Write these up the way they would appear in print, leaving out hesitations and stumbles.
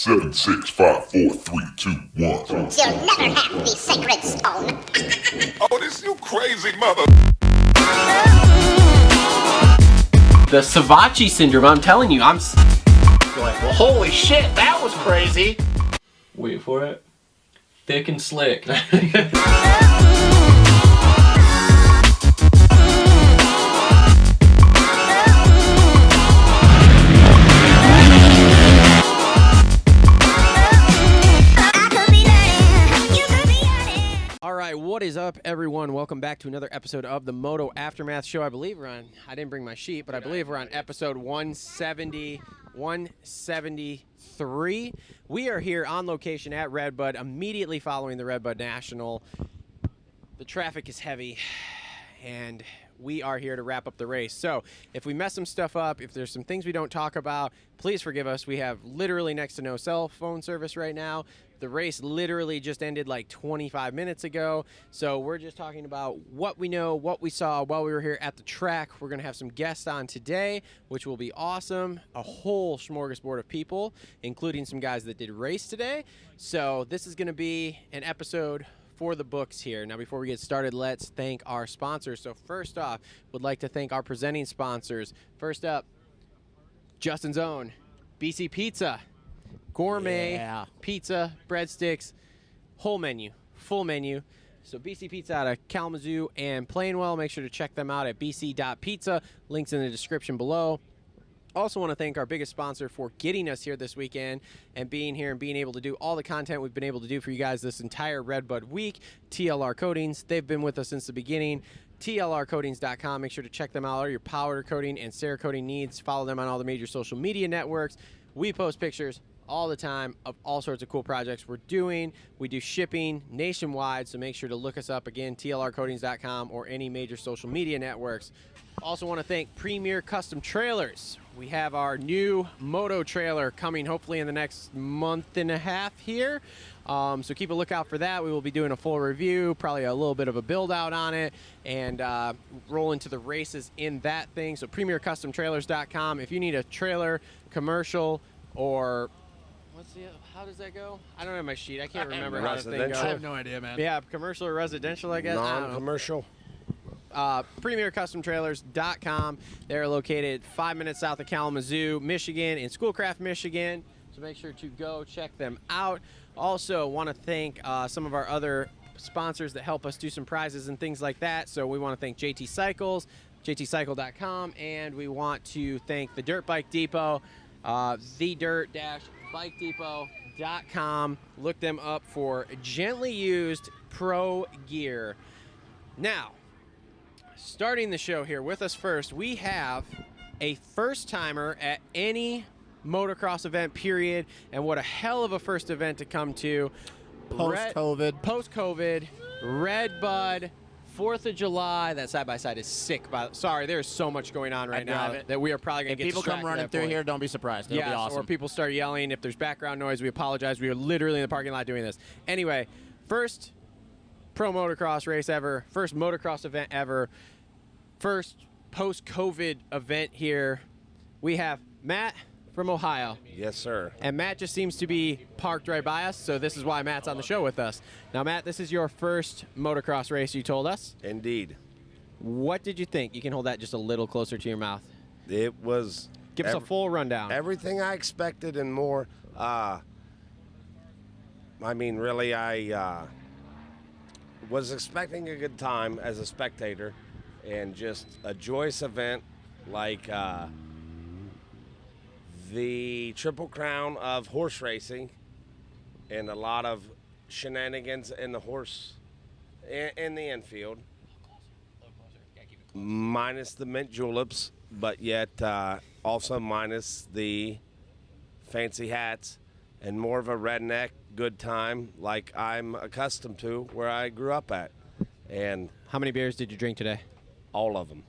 7, 6, 5, 4, 3, 2, 1. You'll never have the sacred stone. Oh, this you crazy mother. The Savachi syndrome, I'm telling you, I'm like, well, holy shit, that was crazy. Wait for it. Thick and slick. What is up, everyone? Welcome back to another episode of the Moto Aftermath Show. I believe we're on, I didn't bring my sheet, but I believe we're on episode 173. We are here on location at Redbud, immediately following the Redbud National. The traffic is heavy, and we are here to wrap up the race. So if we mess some stuff up, if there's some things we don't talk about, please forgive us. We have literally next to no cell phone service right now. The race literally just ended like 25 minutes ago. So we're just talking about what we know, what we saw while we were here at the track. We're going to have some guests on today, which will be awesome. A whole smorgasbord of people, including some guys that did race today. So this is going to be an episode for the books here. Now, before we get started, let's thank our sponsors. So first off, would like to thank our presenting sponsors. First up, Justin's Own, BC.Pizza. Gourmet pizza, breadsticks, whole menu, full menu. So BC.Pizza out of Kalamazoo and Plainwell. Make sure to check them out at BC.Pizza. Links in the description below. Also want to thank our biggest sponsor for getting us here this weekend and being here and being able to do all the content we've been able to do for you guys this entire Redbud week, TLR Coatings. They've been with us since the beginning. TLRcoatings.com. Make sure to check them out. All your powder coating and Cerakoting needs. Follow them on all the major social media networks. We post pictures all the time of all sorts of cool projects we're doing. We do shipping nationwide, so make sure to look us up again, TLRcoatings.com or any major social media networks. Also want to thank Premier Custom Trailers. We have our new Moto trailer coming hopefully in the next month and a half here. So keep a lookout for that. We will be doing a full review, probably a little bit of a build out on it, and roll into the races in that thing. So PremierCustomTrailers.com. If you need a trailer, commercial, or how does that go? I don't have my sheet. I can't remember how this thing goes. I have no idea, man. Yeah, commercial or residential, I guess. Non-commercial. PremierCustomTrailers.com. They're located 5 minutes south of Kalamazoo, Michigan, in Schoolcraft, Michigan. So make sure to go check them out. Also, want to thank some of our other sponsors that help us do some prizes and things like that. So we want to thank JT Cycles, JTCycle.com, and we want to thank the Dirt Bike Depot, thedirt-bike-depot.com. Look them up for gently used pro gear. Now, starting the show here with us first, we have a first-timer at any motocross event, period, and what a hell of a first event to come to. Post-COVID, Redbud, 4th of July. That side-by-side is sick. Sorry, there's so much going on right now that we are probably going to get If people come running through here, don't be surprised. It'll be awesome. Or people start yelling. If there's background noise, we apologize. We are literally in the parking lot doing this. Anyway, first pro motocross race ever, first motocross event ever, first post-COVID event here. We have Matt from Ohio. Yes, sir. And Matt just seems to be parked right by us, so this is why Matt's on the show with us. Now, Matt, this is your first motocross race, you told us. Indeed. What did you think? You can hold that just a little closer to your mouth. It was... Give us a full rundown. Everything I expected and more. I mean, really, I was expecting a good time as a spectator and just a joyous event like... the Triple Crown of horse racing and a lot of shenanigans in the horse in the infield, minus the mint juleps, but yet also minus the fancy hats and more of a redneck good time like I'm accustomed to where I grew up at. And how many beers did you drink today? All of them.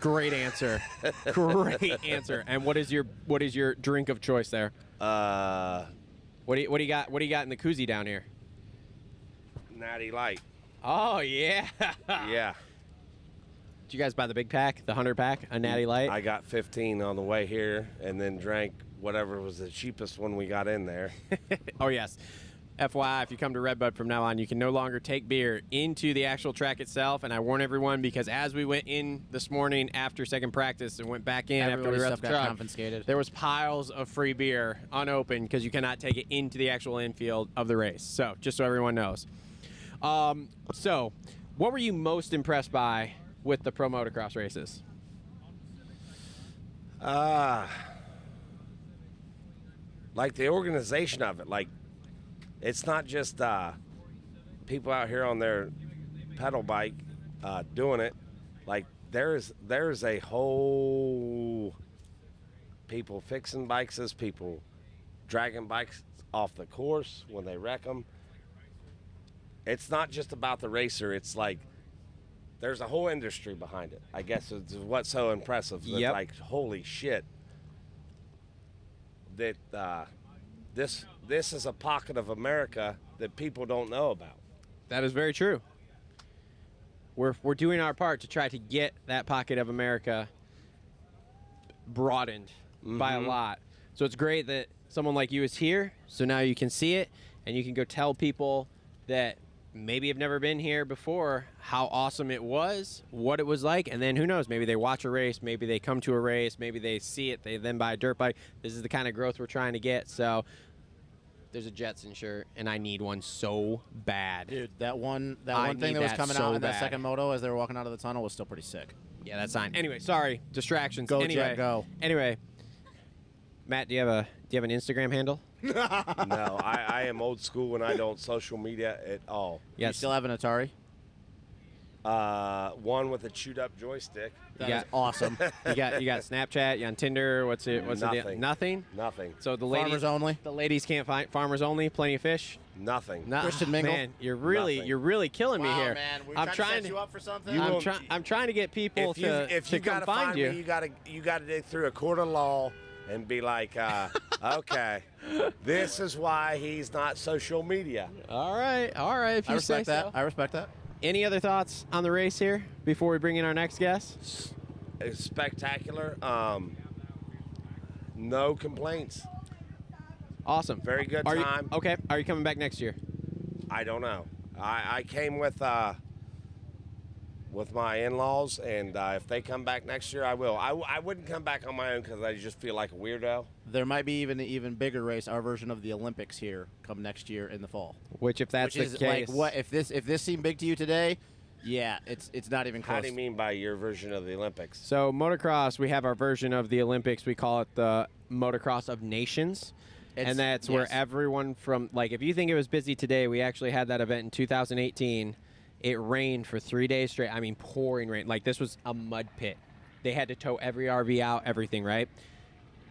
Great answer. Great answer. And what is your drink of choice there? What do you got? What do you got in the koozie down here? Natty Light. Oh yeah. Yeah. Did you guys buy the big pack, the 100 pack, a Natty Light? I got 15 on the way here, and then drank whatever was the cheapest one we got in there. Oh, yes. FYI, if you come to Redbud from now on, you can no longer take beer into the actual track itself. And I warn everyone, because as we went in this morning after second practice and went back in after we Everybody's were at stuff the got truck, confiscated. there was piles of free beer unopened because you cannot take it into the actual infield of the race. So just so everyone knows. So what were you most impressed by with the pro motocross races? Like the organization of it. Like, it's not just people out here on their pedal bike doing it. Like, there's a whole people fixing bikes, as people dragging bikes off the course when they wreck them. It's not just about the racer. It's like there's a whole industry behind it. I guess it's what's so impressive. Yep. Like, holy shit. That this is a pocket of America that people don't know about. That is very true. We're doing our part to try to get that pocket of America broadened by a lot. So it's great that someone like you is here, so now you can see it, and you can go tell people that maybe have never been here before how awesome it was, what it was like, and then who knows, maybe they watch a race, maybe they come to a race, maybe they see it, they then buy a dirt bike. This is the kind of growth we're trying to get. So there's a Jetson shirt, and I need one so bad. Dude, that one I thing need that was that coming so out in that bad. second moto as they were walking out of the tunnel was still pretty sick. Yeah, that's fine. Anyway, sorry, distractions. Go, anyway, Jet, go. Anyway, Matt, do you have an Instagram handle? No, I am old school and I don't social media at all. You still have an Atari? One with a chewed up joystick. That Yeah. is awesome. You got Snapchat. You on Tinder? What's it? What's the deal? Nothing. Nothing. Nothing. So the ladies Farmers only? The ladies can't find farmers only. Plenty of fish. Nothing. No, Christian mingle? Man, you're Nothing. really killing me Wow, here. man. We're I'm trying trying to set you up for something? You will- I'm trying to get people If to you come gotta find you. me, you gotta dig through a court of law and be like, okay, this is why he's not social media. All right. If I you say respect that. so. I respect that. Any other thoughts on the race here before we bring in our next guest? It's spectacular. No complaints. Awesome. Very good Are time. You, okay. Are you coming back next year? I don't know. I came with my in-laws, and if they come back next year, I will. I wouldn't come back on my own because I just feel like a weirdo. There might be even an even bigger race, our version of the Olympics here, come next year in the fall. Which, if that's Which the is case, like what if this seemed big to you today? Yeah, it's not even close. How do you mean by your version of the Olympics? So motocross, we have our version of the Olympics. We call it the Motocross of Nations. And that's where yes. everyone from, like, if you think it was busy today, we actually had that event in 2018. It rained for 3 days straight. I mean, pouring rain. Like, this was a mud pit. They had to tow every RV out, everything, right?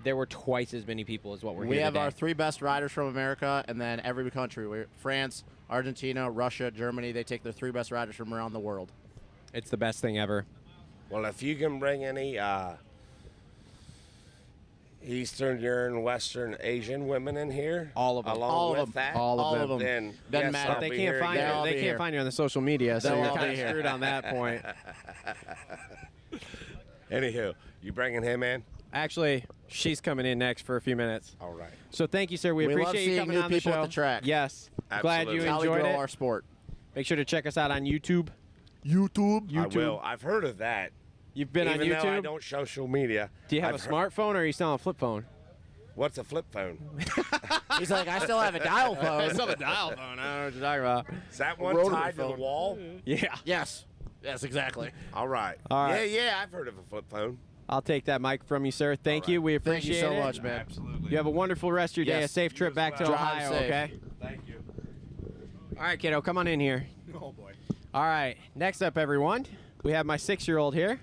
There were twice as many people as what we're We here have today. our 3 best riders from America, and then every country. France, Argentina, Russia, Germany, they take their 3 best riders from around the world. It's the best thing ever. Well, if you can bring any Eastern, and Western Asian women in here, All of them. along All with of them. that, All of All them. of them. then Doesn't yes, matter. I'll But they be can't here find again. They'll you. be They here. can't find you on the social media, so They'll you're all kind be of here. screwed on that point. Anywho, you bringing him in? Actually, she's coming in next for a few minutes. All right. So thank you, sir. We We love appreciate you seeing coming new on the people show. at the track. Yes. Glad you Absolutely. How we enjoyed grow it. our sport. Make sure to check us out on YouTube. YouTube. I will. I've heard of that. You've been Even on though I YouTube. don't social media. Do you have I've a smartphone, or are you still on a flip phone? What's a flip phone? He's like, I still have a dial phone. a dial phone. I don't know what you're talking about. Is that one Rotary tied to phone. the wall? Yeah. Yes. Yes, exactly. All right. All right. Yeah, I've heard of a flip phone. I'll take that mic from you, sir. Thank you. We Thank appreciate you so it. much, man. Absolutely. You have a wonderful rest of your day. Yes. A safe trip back to well. Ohio, Drive safe. okay? Thank you. All right, kiddo, come on in here. Oh, boy. All right, next up, everyone, we have my 6-year-old here.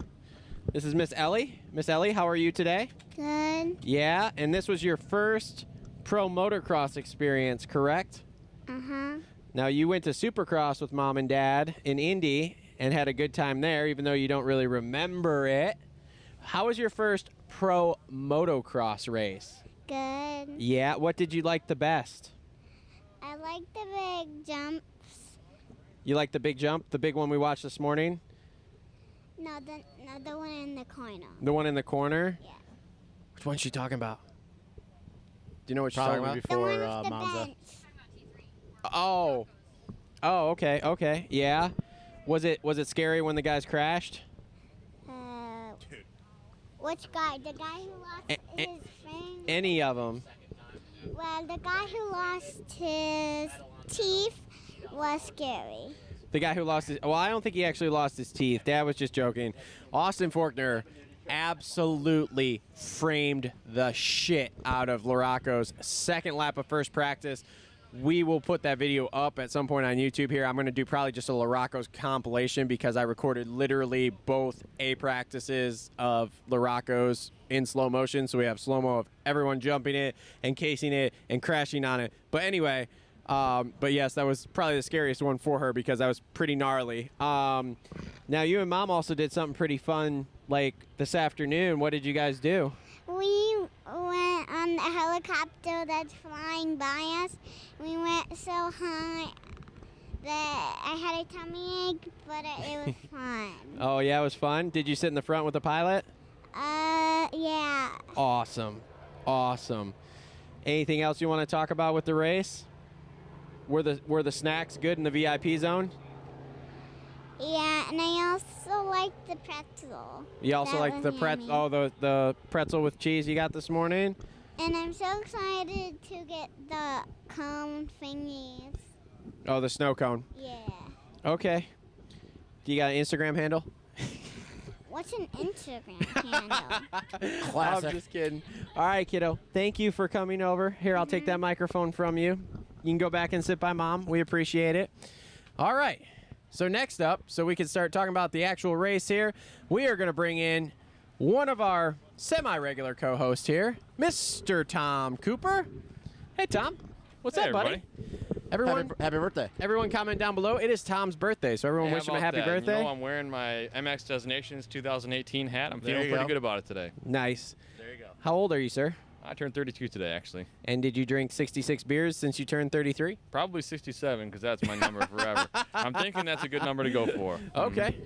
This is Miss Ellie. Miss Ellie, how are you today? Good. Yeah, and this was your first pro motocross experience, correct? Uh-huh. Now, you went to Supercross with Mom and Dad in Indy and had a good time there, even though you don't really remember it. How was your first pro motocross race? Good. Yeah, what did you like the best? I like the big jumps. You like the big jump, the big one we watched this morning? No, the one in the corner. The one in the corner? Yeah. Which one's she talking about? Do you know what you're Probably talking about? The one before with the Monza. bench. Oh. Oh, okay, okay. Yeah. Was it scary when the guys crashed? Which guy? The guy who lost his thing? Any of them? Well, the guy who lost his teeth was scary. The guy who lost his... Well, I don't think he actually lost his teeth. Dad was just joking. Austin Faulkner absolutely framed the shit out of LaRocco's second lap of first practice. We will put that video up at some point on YouTube here. I'm going to do probably just a LaRocco's compilation because I recorded literally both A practices of LaRocco's in slow motion. So we have slow-mo of everyone jumping it and casing it and crashing on it. But anyway, but yes, that was probably the scariest one for her because that was pretty gnarly. Now, you and Mom also did something pretty fun like this afternoon. What did you guys do? We went on the helicopter that's flying by us. We went so high that I had a tummy ache, but it was fun. Oh, yeah, it was fun. Did you sit in the front with the pilot? Yeah. Awesome. Awesome. Anything else you want to talk about with the race? Were the snacks good in the VIP zone? Yeah, and I also like the pretzel. You also That like was the yummy. the pretzel with cheese you got this morning? And I'm so excited to get the cone thingies. Oh, the snow cone. Yeah. Okay. Do you got an Instagram handle? What's an Instagram handle? Classic. I'm just kidding. All right, kiddo. Thank you for coming over. Here, I'll take that microphone from you. You can go back and sit by Mom. We appreciate it. All right. So next up, so we can start talking about the actual race here, we are going to bring in one of our semi-regular co-hosts here, Mr. Tom Cooper. Hey, Tom. What's Hey, up, buddy? Everyone, Happy birthday. everyone comment down below. It is Tom's birthday, so everyone Hey, wish how him a about happy that? birthday. You know, I'm wearing my MX Designations 2018 hat. I'm There feeling you pretty go. good about it today. Nice. There you go. How old are you, sir? I turned 32 today, actually. And did you drink 66 beers since you turned 33? Probably 67, because that's my number forever. I'm thinking that's a good number to go for. Okay.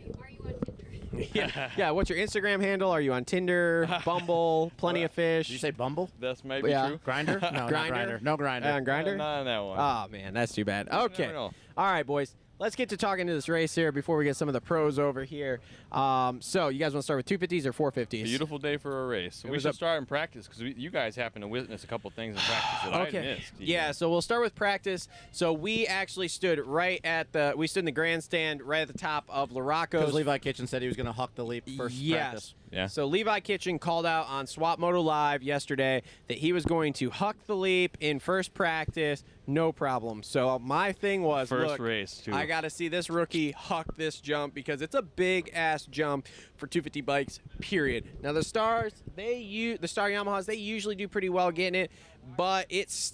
Yeah, what's your Instagram handle? Are you on Tinder, Bumble, Plenty of Fish? Did you say Bumble? That's maybe Yeah. true. Grinder? No, not Grindr? Grinder. No Grinder. On Grindr? Not on that one. Oh, man, that's too bad. never Okay. know. All right, boys. Let's get to talking to this race here before we get some of the pros over here. So, you guys want to start with 250s or 450s? Beautiful day for a race. We was should a- start in practice, because you guys happen to witness a couple things in practice that I missed. Yeah, so we'll start with practice. So we actually stood we stood in the grandstand right at the top of Because LaRocco's. Levi Kitchen said he was going to huck the leap first practice. Yeah. So Levi Kitchen called out on Swap Moto Live yesterday that he was going to huck the leap in first practice, no problem. So my thing was, First look, race, too. I got to see this rookie huck this jump because it's a big ass jump for 250 bikes. Period. Now the Stars, the Star Yamahas, they usually do pretty well getting it, but it's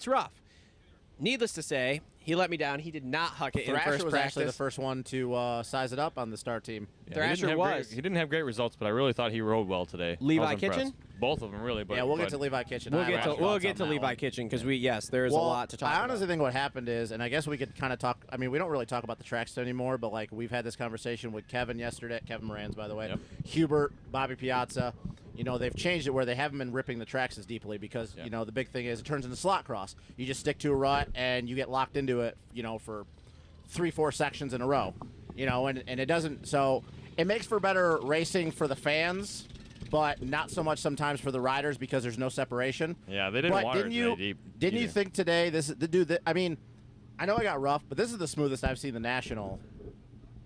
rough. Needless to say, he let me down. He did not huck it in Thrasher first was practice. actually the first one to size it up on the star team. Yeah, Thrasher was. He didn't have great results, but I really thought he rode well today. Levi I was impressed. Kitchen? Both of them, really. But, Yeah, we'll get but to Levi Kitchen. We'll I have get to thoughts we'll on get to that Levi one. Kitchen because there's Well, a lot to talk I about. honestly think what happened is, and I guess we could kind of talk. I mean, we don't really talk about the tracks anymore, but like we've had this conversation with Kevin yesterday. Kevin Moran's, by the way. Yep. Hubert, Bobby Piazza. You know, they've changed it where they haven't been ripping the tracks as deeply because Yeah. you know the big thing is it turns into slot cross. You just stick to a rut and you get locked into it. You know, for 3-4 sections in a row. You know, and it doesn't. So it makes for better racing for the fans. But not so much sometimes for the riders because there's no separation. Yeah, they didn't But water didn't it you? today deep Didn't you either. think today I mean, I know I got rough, but this is the smoothest I've seen the national.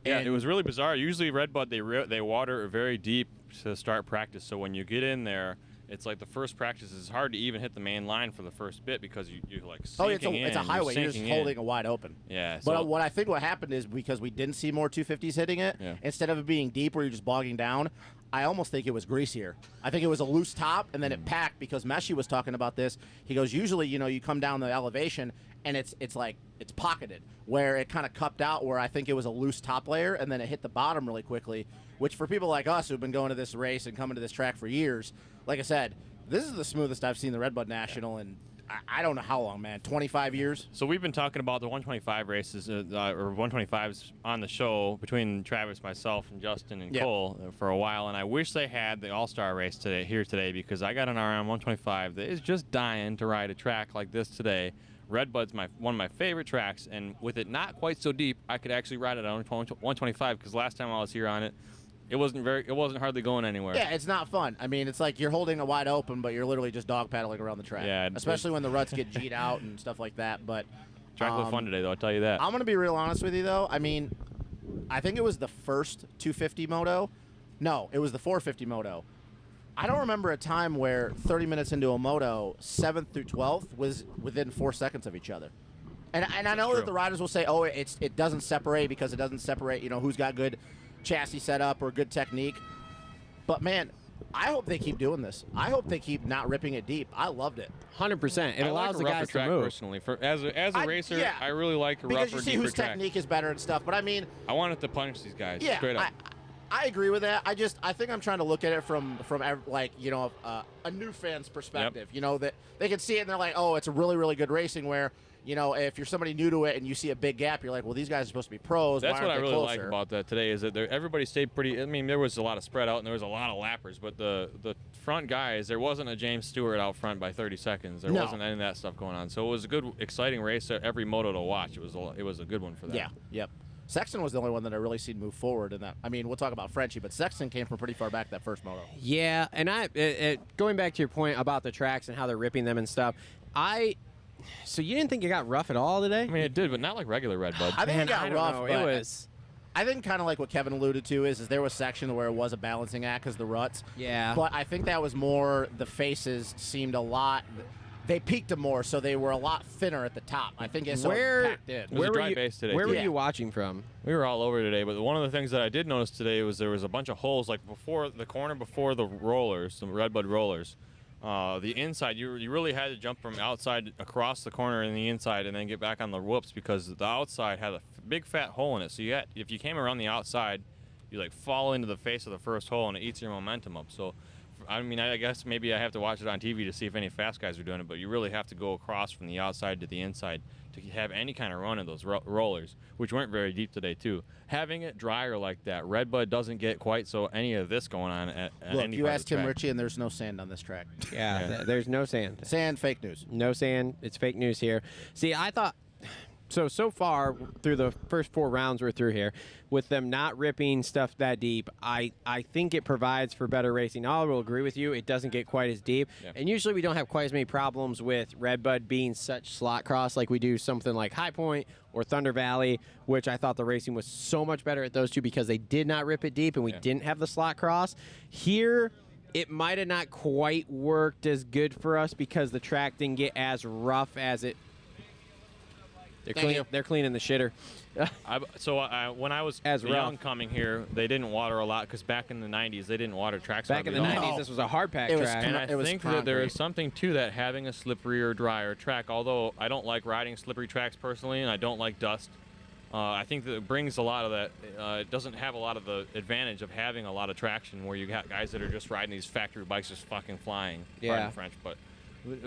Yeah, And- it was really bizarre. Usually Redbud, they water very deep to start practice. So when you get in there, it's like the first practice is hard to even hit the main line for the first bit because you're like Oh, sinking it's a in, highway. You're just sinking in. holding it wide open. Yeah. But So, what I think what happened is because we didn't see more 250s hitting it, Yeah. instead of it being deep where you're just bogging down, I almost think it was greasier. I think it was a loose top and then it packed because Meshi was talking about this. He goes, usually, you know, you come down the elevation and it's pocketed where it kind of cupped out where I think it was a loose top layer and then it hit the bottom really quickly, which for people like us who've been going to this race and coming to this track for years, like I said, this is the smoothest I've seen the Redbud National and I don't know how long, man. 25 years. So we've been talking about the 125 races or 125s on the show between Travis, myself, and Justin and Cole for a while, and I wish they had the All-Star race today because I got an RM 125 that is just dying to ride a track like this today. Redbud's one of my favorite tracks, and with it not quite so deep, I could actually ride it on 125 because last time I was here on it, it wasn't hardly going anywhere. Yeah, it's not fun. I mean, it's like you're holding it wide open, but you're literally just dog paddling around the track. Yeah, especially when the ruts get G'd out and stuff like that. But track was fun today, though. I'll tell you that. I'm gonna be real honest with you, though. I mean, I think it was the first 250 moto. No, it was the 450 moto. I don't remember a time where 30 minutes into a moto, 7th through 12th was within 4 seconds of each other. And I know that the riders will say, oh, it doesn't separate because it doesn't separate, who's got good chassis setup or good technique. But, man, I hope they keep doing this. I hope they keep not ripping it deep. I loved it. 100%. It allows the guys to move. Personally, as a racer, I really like a rougher, because you see whose technique is better and stuff. But, I mean, I wanted to punch these guys straight up. I agree with that. I think I'm trying to look at it from a new fan's perspective. Yep. That they can see it and they're like, oh, it's a really, really good racing where, if you're somebody new to it and you see a big gap, you're like, well, these guys are supposed to be pros. That's Why what I aren't they really closer? like about that today is that everybody stayed pretty. I mean, there was a lot of spread out and there was a lot of lappers, but the front guys, there wasn't a James Stewart out front by 30 seconds. There wasn't any of that stuff going on. So it was a good, exciting race. Every moto to watch. It was a good one for that. Yeah. Yep. Sexton was the only one that I really seen move forward in that. I mean, we'll talk about Frenchie, but Sexton came from pretty far back that first moto. Yeah, and going back to your point about the tracks and how they're ripping them and stuff, so you didn't think it got rough at all today? I mean, it did, but not like regular Redbud. I think it got rough, but it was. I think kind of like what Kevin alluded to is there was section where it was a balancing act because the ruts. Yeah. But I think that was more the faces seemed a lot. They peaked them more, so they were a lot thinner at the top. I think it's packed in. It was a dry base today. Where were you watching from? We were all over today, but one of the things that I did notice today was there was a bunch of holes, like before the corner before the rollers, the Redbud rollers. The inside, you really had to jump from outside across the corner in the inside and then get back on the whoops because the outside had a big fat hole in it. So if you came around the outside, you like fall into the face of the first hole and it eats your momentum up. So, I mean, I guess maybe I have to watch it on TV to see if any fast guys are doing it, but you really have to go across from the outside to the inside to have any kind of run in those rollers, which weren't very deep today, too. Having it drier like that, Redbud doesn't get quite so any of this going on at Look, any you part asked of the Tim track. Ritchie, and there's no sand on this track. Yeah, there's no sand. Sand, fake news. No sand. It's fake news here. See, I thought... So far, through the first 4 rounds we're through here, with them not ripping stuff that deep, I think it provides for better racing. I will agree with you. It doesn't get quite as deep. Yeah. And usually we don't have quite as many problems with Redbud being such slot cross like we do something like High Point or Thunder Valley, which I thought the racing was so much better at those two because they did not rip it deep and we didn't have the slot cross. Here, it might have not quite worked as good for us because the track didn't get as rough as it. They're cleaning the shitter. When I was young coming here, they didn't water a lot because back in the 90s, they didn't water tracks. Back in the 90s, this was a hard pack track. And I think that there is something to that, having a slippery or drier track, although I don't like riding slippery tracks personally, and I don't like dust. I think that it brings a lot of that. It doesn't have a lot of the advantage of having a lot of traction where you got guys that are just riding these factory bikes just fucking flying. Pardon French, but...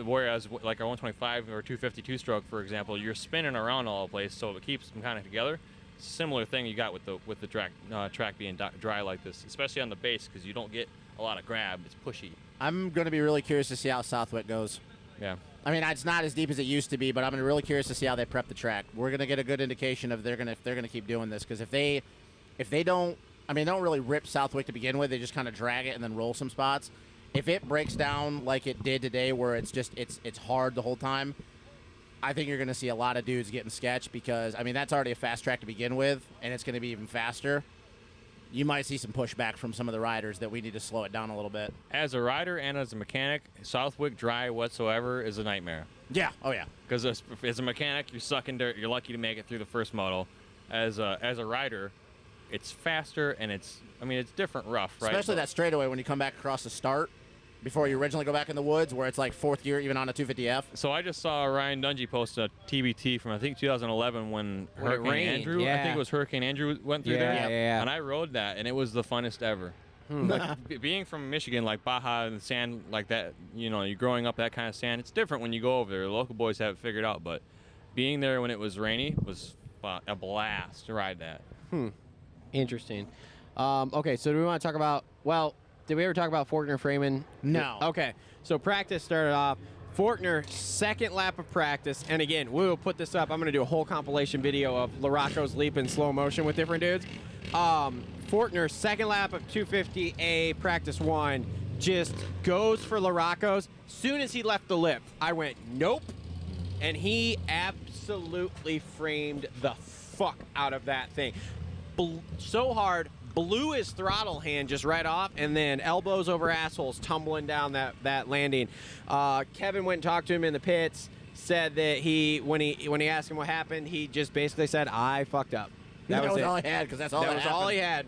Whereas, like our 125 or 252 stroke, for example, you're spinning around all the place, so it keeps them kind of together. Similar thing you got with the track being dry like this, especially on the base, because you don't get a lot of grab. It's pushy. I'm going to be really curious to see how Southwick goes. Yeah. I mean, it's not as deep as it used to be, but I'm really curious to see how they prep the track. We're going to get a good indication of if they're going to keep doing this, because if they don't, I mean, they don't really rip Southwick to begin with. They just kind of drag it and then roll some spots. If it breaks down like it did today, where it's hard the whole time, I think you're going to see a lot of dudes getting sketched because, I mean, that's already a fast track to begin with, and it's going to be even faster. You might see some pushback from some of the riders that we need to slow it down a little bit. As a rider and as a mechanic, Southwick dry whatsoever is a nightmare. Yeah. Oh, yeah. Because as a mechanic, you're sucking dirt. You're lucky to make it through the first moto. As a rider, it's faster and it's different rough, right? Especially that straightaway when you come back across the start. Before you originally go back in the woods, where it's like 4th gear, even on a 250F. So I just saw Ryan Dungey post a TBT from, I think, 2011 when Hurricane Andrew, I think it was Hurricane Andrew went through there. Yeah. And I rode that, and it was the funnest ever. Like, being from Michigan, like Baja and sand like that, you know, you're growing up that kind of sand. It's different when you go over there. The local boys have it figured out, but being there when it was rainy was a blast to ride that. Interesting. Okay, so do we want to talk about, well, did we ever talk about Faulkner framing? No. Okay, so practice started off. Faulkner, second lap of practice, and again, we will put this up. I'm going to do a whole compilation video of LaRocco's leap in slow motion with different dudes. Faulkner, second lap of 250A, practice 1, just goes for LaRocco's. Soon as he left the lip, I went, nope, and he absolutely framed the fuck out of that thing. So hard, blew his throttle hand just right off, and then elbows over assholes tumbling down that landing. Kevin went and talked to him in the pits, said that when he asked him what happened, he just basically said, I fucked up. That was it. all he had, because that's all that was all he had.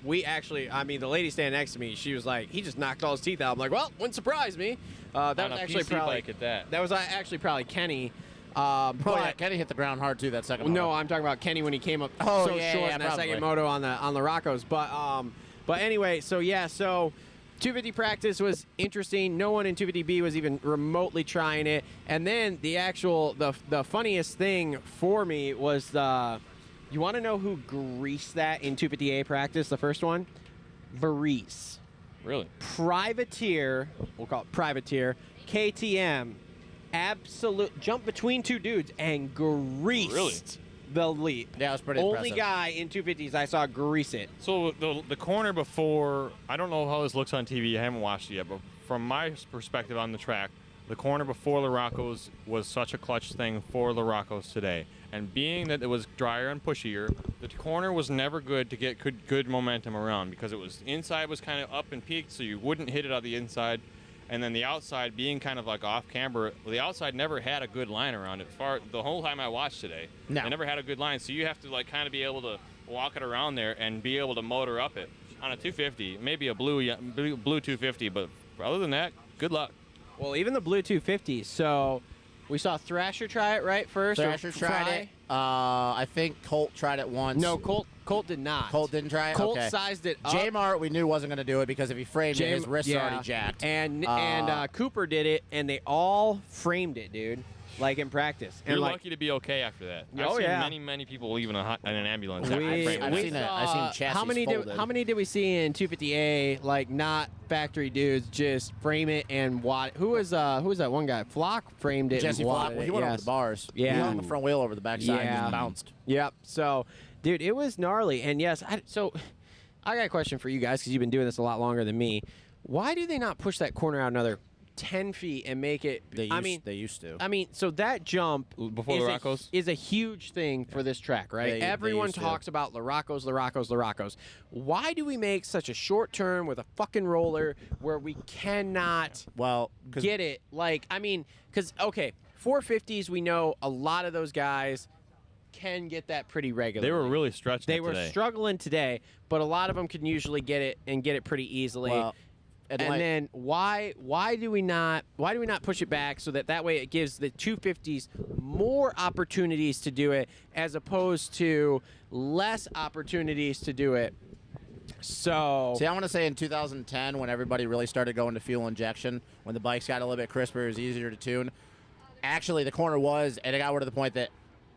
We actually, I mean, the lady standing next to me, she was like, he just knocked all his teeth out. I'm like, well, wouldn't surprise me. That On was a actually PC probably bike at that. That was actually probably Kenny. Oh, But yeah, Kenny hit the ground hard, too, that second one. no, I'm talking about Kenny when he came up Oh, so yeah, short yeah, in that second probably. moto on LaRocco's. But anyway, so 250 practice was interesting. No one in 250B was even remotely trying it. And then the funniest thing for me was you want to know who greased that in 250A practice, the first one? Varese. Really? Privateer, we'll call it Privateer, KTM, absolute jump between two dudes and greased the leap. Yeah, it was pretty Only impressive. guy in 250s I saw grease it. So the corner before, I don't know how this looks on TV. I haven't watched it yet, but from my perspective on the track, the corner before LaRocco's was such a clutch thing for LaRocco's today. And being that it was drier and pushier, the corner was never good to get good momentum around, because it was inside was kind of up and peaked, so you wouldn't hit it on the inside. And then the outside being kind of like off camber, the outside never had a good line around it. The whole time I watched today, No. it never had a good line. So you have to like kind of be able to walk it around there and be able to motor up it on a 250, maybe a blue 250. But other than that, good luck. Well, even the blue 250s. So we saw Thrasher try it right first. Thrasher or tried Fry? it. I think Colt tried it once. No, Colt did not. Colt didn't try it? Colt Okay. sized it up. J-Mart, we knew wasn't going to do it, because if he framed it, his wrist's already jacked. And Cooper did it, and they all framed it, dude, like in practice. You're And like, lucky to be okay after that. Oh, I've yeah. seen many people leaving in an ambulance after we, framing I've it. we seen that. saw, I've seen chassis how many did we see in 250A, like not factory dudes, just frame it and wad? Who was that one guy? Flock framed it. Jesse and Flock, wadded he it, went over yes. the bars. Yeah. He hung the front wheel over the backside and just bounced. Yep. So, dude, it was gnarly. And yes, I got a question for you guys, because you've been doing this a lot longer than me. Why do they not push that corner out another 10 feet and make it? They used to. I mean, so that jump Before LaRocco's? is a huge thing for this track, right? They Everyone used to. talks about LaRocco's. Why do we make such a short turn with a fucking roller where we cannot Well, get it? Like, I mean, because, okay, 450s, we know a lot of those guys can get that pretty regularly. They were really stretching They it were today. struggling today, but a lot of them can usually get it and get it pretty easily. Well, and like- then why do we not push it back so that way it gives the 250s more opportunities to do it, as opposed to less opportunities to do it? So See, I want to say in 2010, when everybody really started going to fuel injection, when the bikes got a little bit crisper, it was easier to tune. Actually, the corner and it got to the point that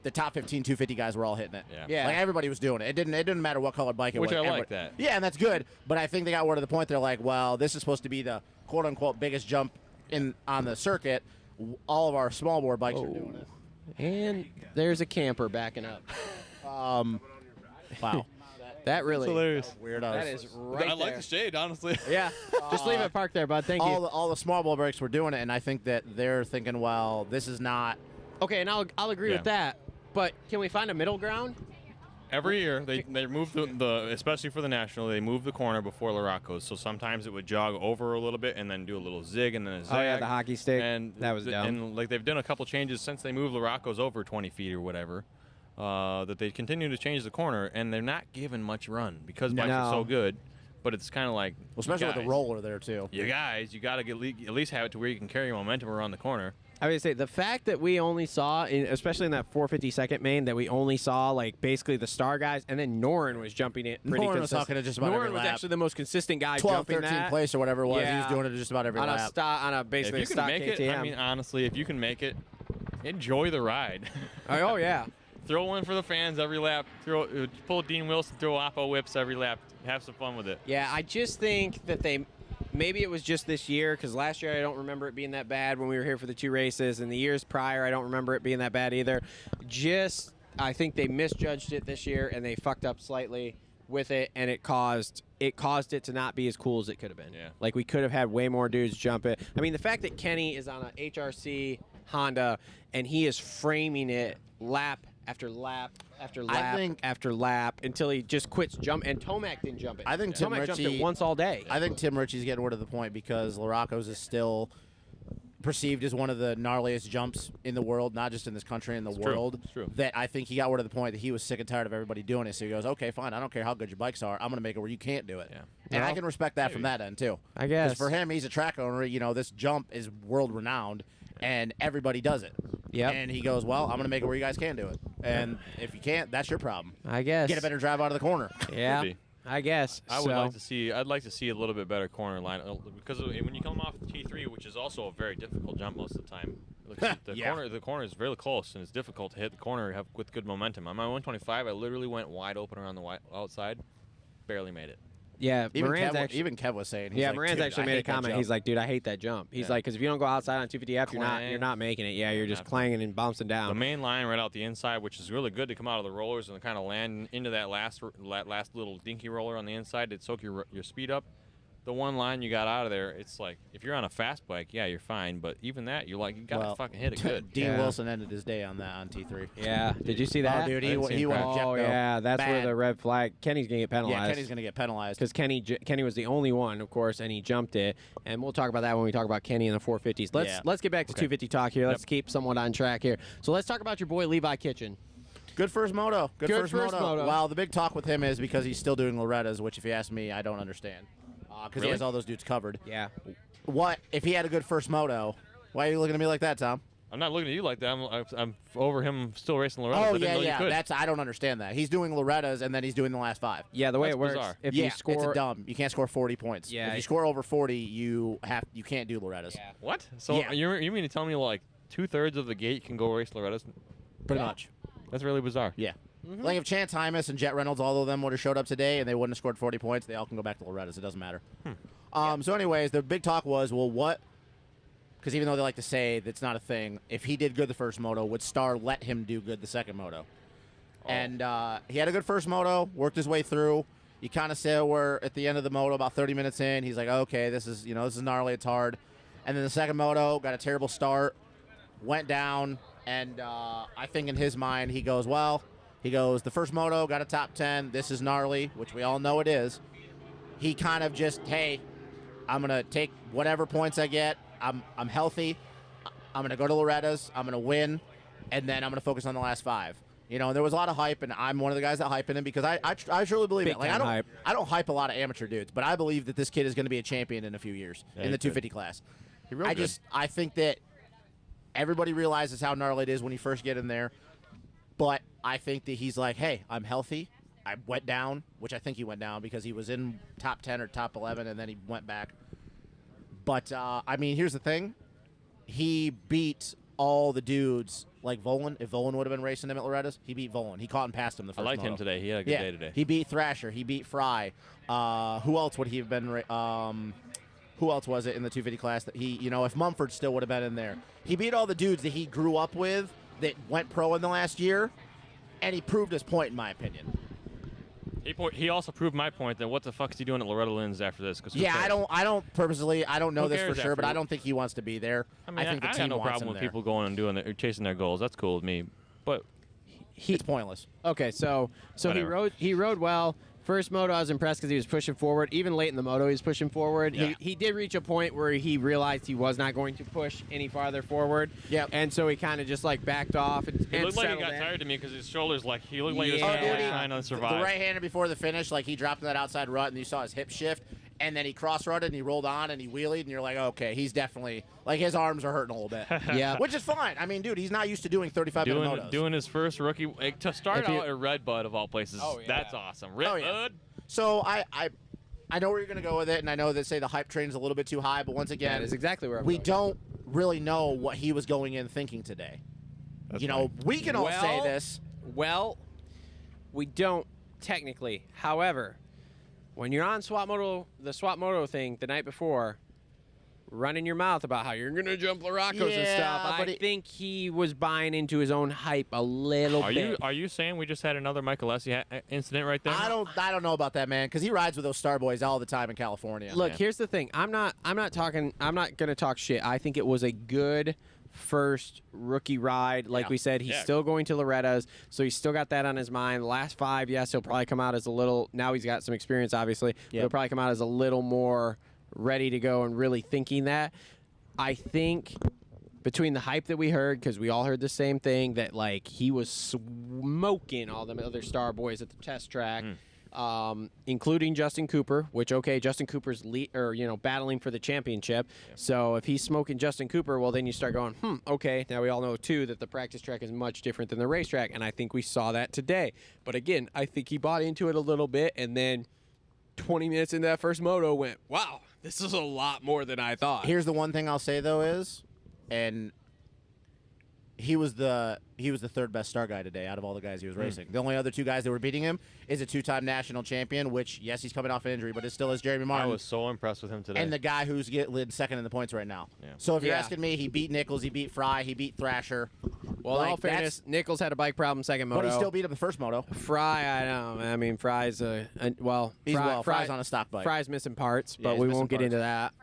the top 15 250 guys were all hitting it. Yeah. Like, everybody was doing it. It didn't matter what color bike it Which was. I like Everybody- that. Yeah, and that's good. But I think they got word to the point they're like, well, this is supposed to be the quote unquote biggest jump on the circuit. All of our small bore bikes are doing it. and there's a camper backing up. Wow. That really hilarious. Weirdos. That is right I like there. the shade, honestly. Yeah, just leave it parked there, bud. Thank you. all the small ball bikes were doing it, and I think that they're thinking, well, this is not. Okay, and I'll agree Yeah. with that. But can we find a middle ground? Every year, they move the especially for the national, they move the corner before LaRocco's. So sometimes it would jog over a little bit and then do a little zig and then a zag. Oh, yeah, the hockey stick. And That was dumb. And like they've done a couple changes since they moved LaRocco's over 20 feet or whatever. That they continue to change the corner, and they're not giving much run because bikes are so good. But it's kind of like, Well, especially with the roller there too. you guys, you got to at least have it to where you can carry momentum around the corner. I would say the fact that we only saw, especially in that 452nd main, that we only saw like basically the star guys, and then Noren was jumping it pretty Noren was consistent. talking to just about every Noren was lap. actually the most consistent guy 12th, jumping 13th that. place or whatever it was. He Yeah. was doing it just about every lap. On a basically If you stock can make KTM. it, I mean, honestly, if you can make it, enjoy the ride. Oh yeah. Throw one for the fans every lap. Pull Dean Wilson, throw Oppo whips every lap. Have some fun with it. Yeah, I just think that maybe it was just this year, because last year I don't remember it being that bad when we were here for the 2 races, and the years prior I don't remember it being that bad either. I think they misjudged it this year, and they fucked up slightly with it, and it caused it to not be as cool as it could have been. Yeah. Like, we could have had way more dudes jump it. I mean, the fact that Kenny is on an HRC Honda, and he is framing it lap after lap after lap after lap until he just quits jump. And Tomac didn't jump it. I think Tim Tomac jumped Ritchie- it once all day. I think Tim Ritchie's getting rid of the point because LaRocco's is still perceived as one of the gnarliest jumps in the world, not just in this country, in the world. It's true. That I think he got rid of the point that he was sick and tired of everybody doing it. So he goes, okay, fine, I don't care how good your bikes are. I'm going to make it where you can't do it. Yeah. And Well, I can respect that from that end, too. I guess. Because for him, he's a track owner. You know, this jump is world-renowned, and everybody does it. Yep. And he goes, well, I'm going to make it where you guys can do it. And if you can't, that's your problem. I guess. Get a better drive out of the corner. Yeah, Could be. I guess. I would like to see. I'd like to see a little bit better corner line because when you come off T3, which is also a very difficult jump most of the time. The corner is really close, and it's difficult to hit the corner with good momentum. On my 125, I literally went wide open around the outside, barely made it. Yeah, Even Moran's Kev was saying. He's Yeah, like, Moran's "Dude, actually I made a hate that comment. jump." He's like, dude, I hate that jump. He's like, because if you don't go outside on 250F, you're not making it. Yeah, you're just clanging and bouncing The down. main line right out the inside, which is really good to come out of the rollers and kind of land into that last little dinky roller on the inside to soak your speed up. The one line you got out of there, it's like if you're on a fast bike, yeah, you're fine. But even that, you gotta fucking hit it good. Dean Wilson ended his day on that on T3. Yeah, did you see that? Oh, dude, I didn't see he him went crash. jet Oh, go. yeah, that's where Bad. the red flag. Kenny's gonna get penalized. Yeah, Kenny's gonna get penalized. because Kenny was the only one, of course, and he jumped it. And we'll talk about that when we talk about Kenny in the 450s. Let's get back to 250 talk here. Let's keep somewhat on track here. So let's talk about your boy Levi Kitchen. Good first moto. Good first first moto. Well, the big talk with him is because he's still doing Loretta's, which, if you ask me, I don't understand. Because he Really? has all those dudes covered. Yeah. What if he had a good first moto? Why are you looking at me like that, Tom? I'm not looking at you like that. I'm over him still racing Loretta. Oh yeah. I don't understand that. He's doing Loretta's and then he's doing the last 5. Yeah, the way That's it works, bizarre. if yeah, you score, it's a dumb. You can't score 40 points. Yeah. If you score over 40, you can't do Loretta's. Yeah. What? So Yeah. you mean to tell me like 2/3 of the gate can go race Loretta's? Pretty much. That's really bizarre. Yeah. Like if Chance Hymas and Jet Reynolds, all of them would have showed up today and they wouldn't have scored 40 points, they all can go back to Loretta's. It doesn't matter. So anyways, the big talk was, well, what? Because even though they like to say that's not a thing, if he did good the first moto, would Star let him do good the second moto? And he had a good first moto, worked his way through. You kind of say we're at the end of the moto, about 30 minutes in. He's like, okay, this is gnarly, it's hard. And then the second moto got a terrible start, went down, and I think in his mind he goes, the first moto got a top 10. This is gnarly, which we all know it is. He kind of just, hey, I'm gonna take whatever points I get. I'm healthy. I'm gonna go to Loretta's. I'm gonna win, and then I'm gonna focus on the last 5. You know, there was a lot of hype, and I'm one of the guys that hype in him because I truly believe Big it. Like time hype. I don't hype a lot of amateur dudes, but I believe that this kid is going to be a champion in a few years in the 250 class. I think that everybody realizes how gnarly it is when you first get in there, but I think that he's like, hey, I'm healthy. I went down, which I think he went down because he was in top 10 or top 11, and then he went back. But, I mean, here's the thing. He beat all the dudes like Volan. If Volan would have been racing him at Loretta's, he beat Volan. He caught and passed him the I first liked him moto. today. He had a good day today. He beat Thrasher. He beat Fry. Who else would he have been? Who else was it in the 250 class that he? If Mumford still would have been in there, he beat all the dudes that he grew up with that went pro in the last year, and he proved his point, in my opinion. He also proved my point that what the fuck is he doing at Loretta Lynn's after this? Yeah, I don't purposely. I don't know Who this for cares sure, but after- I don't think he wants to be there. I mean, think the I team got no wants problem him with there. people going and chasing their goals. That's cool with me. But It's pointless. Okay, so Whatever. he rode well. First moto, I was impressed because he was pushing forward. Even late in the moto, he was pushing forward. Yeah. He did reach a point where he realized he was not going to push any farther forward. Yep. And so he kind of just like backed off and it looked like he settled got in. tired to me because his shoulders he looked like he was Yeah. kind Oh, of dude, trying to The survive. right-hander before the finish, like he dropped in that outside rut, and you saw his hip shift, and then he cross-rutted and he rolled on and he wheelied, and you're like, okay, he's definitely, like, his arms are hurting a little bit. Yeah. Which is fine. I mean, dude, he's not used to doing 35-minute motos. Doing his first rookie to start out at Redbud of all places. Oh, yeah. That's awesome. Redbud. yeah. So I know where you're going to go with it, and I know that, say, the hype train's a little bit too high, but once again, That is exactly where I'm we going. don't really know what he was going in thinking today. That's you know, we can all say this. Well, we don't technically. However, when you're on the swap moto thing the night before, running your mouth about how you're going to jump LaRoccos and stuff, I think he was buying into his own hype a little bit. Are you saying we just had another Michael Lessie incident right there? I don't know about that, man, because he rides with those Star Boys all the time in California. Look, man. here's the thing. I'm not going to talk shit. I think it was a good first rookie ride. Like we said, he's still going to Loretta's, so he's still got that on his mind. The last 5, yes, he'll probably come out as a little, now he's got some experience, obviously, but he'll probably come out as a little more ready to go and really thinking that. I think between the hype that we heard, because we all heard the same thing, that like he was smoking all the other Star Boys at the test track, including Justin Cooper, which, okay, Justin Cooper's battling for the championship. So if he's smoking Justin Cooper, well, then you start going, okay, now we all know, too, that the practice track is much different than the racetrack, and I think we saw that today. But again, I think he bought into it a little bit, and then 20 minutes into that first moto went, wow, this is a lot more than I thought. Here's the one thing I'll say, though, is, and he was the third best star guy today out of all the guys he was racing. The only other 2 guys that were beating him is a 2-time national champion, which, yes, he's coming off injury, but it still is Jeremy Martin. I was so impressed with him today. And the guy who's getting second in the points right now. Yeah. So if you're asking me, he beat Nichols, he beat Fry, he beat Thrasher. Well, in all fairness, Nichols had a bike problem second moto. But he still beat him the first moto. Fry, I don't know. I mean, Fry's Fry's on a stock bike. Fry's missing parts, but he's we missing won't get parts. into that.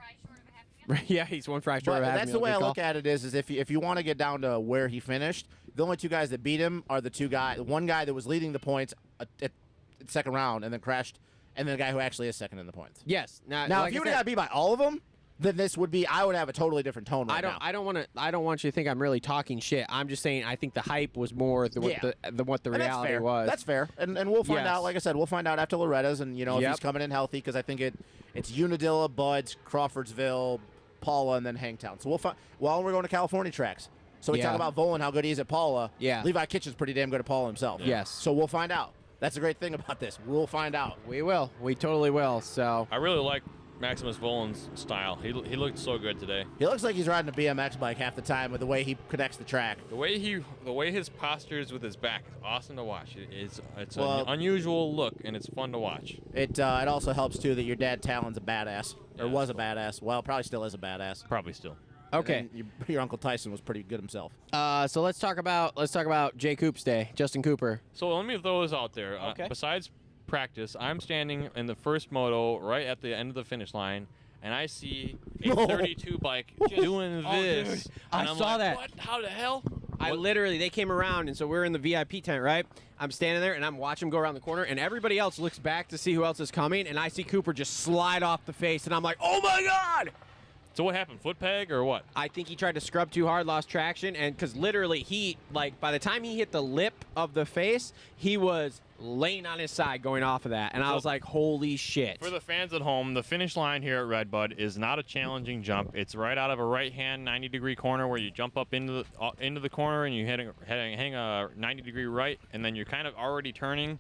Yeah, he's one fry short But of having that's me the on way I call. look at it is if you want to get down to where he finished, the only 2 guys that beat him are the 2 guys. One guy that was leading the points at the second round and then crashed, and then the guy who actually is second in the points. Yes. Now If you would have got beat by all of them, then I would have a totally different tone right now. I don't want you to think I'm really talking shit. I'm just saying I think the hype was more than what the And reality that's fair. was. That's fair. And we'll find out. Like I said, we'll find out after Loretta's, and if he's coming in healthy, because I think it's Unadilla, Buds, Crawfordsville, Paula, and then Hangtown. So we'll find. Well, we're going to California tracks. So we talk about Volan, how good he is at Paula. Yeah. Levi Kitchen's pretty damn good at Paula himself. Yes. So we'll find out. That's the great thing about this. We'll find out. We will. We totally will. So I really like Maximus Volan's style. He looked so good today. He looks like he's riding a BMX bike half the time with the way he connects the track. The way his postures with his back is awesome to watch. It's an unusual look, and it's fun to watch. It also helps too that your dad Talon's a badass, or was a badass. Well, probably still is a badass. Probably still. okay. Your Uncle Tyson was pretty good himself. So let's talk about Jay Coop's day, Justin Cooper. So let me throw this out there. Okay. Besides practice, I'm standing in the first moto right at the end of the finish line, and I see a 32 bike doing this. Dude, I and I'm saw like, that. What? How the hell? They came around, and so we're in the VIP tent, right? I'm standing there, and I'm watching him go around the corner, and everybody else looks back to see who else is coming, and I see Cooper just slide off the face, and I'm like, oh my God! So what happened? Foot peg or what? I think he tried to scrub too hard, lost traction, and because literally by the time he hit the lip of the face, he was laying on his side going off of that, and I was like, holy shit. For the fans at home, the finish line here at Redbud is not a challenging jump. It's right out of a right-hand 90-degree corner where you jump up into the corner and you hang a 90-degree right, and then you're kind of already turning,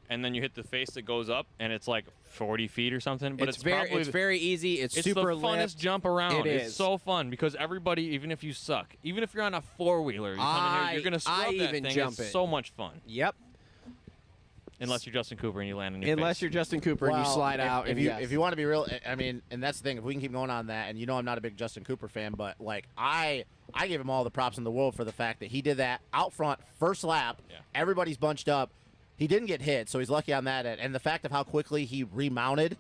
and then you hit the face that goes up, and it's like 40 feet or something. But it's very easy. It's super the funnest lift. jump around. It is. It's so fun because everybody, even if you suck, even if you're on a four-wheeler, you come in here, you're gonna scrub that thing. It's so much fun. Yep. Unless you're Justin Cooper and you land on your face. Unless you're Justin Cooper and you slide out. If you want to be real, I mean, and that's the thing. If we can keep going on that, and I'm not a big Justin Cooper fan, but like I give him all the props in the world for the fact that he did that out front, first lap. Yeah. Everybody's bunched up. He didn't get hit, so he's lucky on that end. And the fact of how quickly he remounted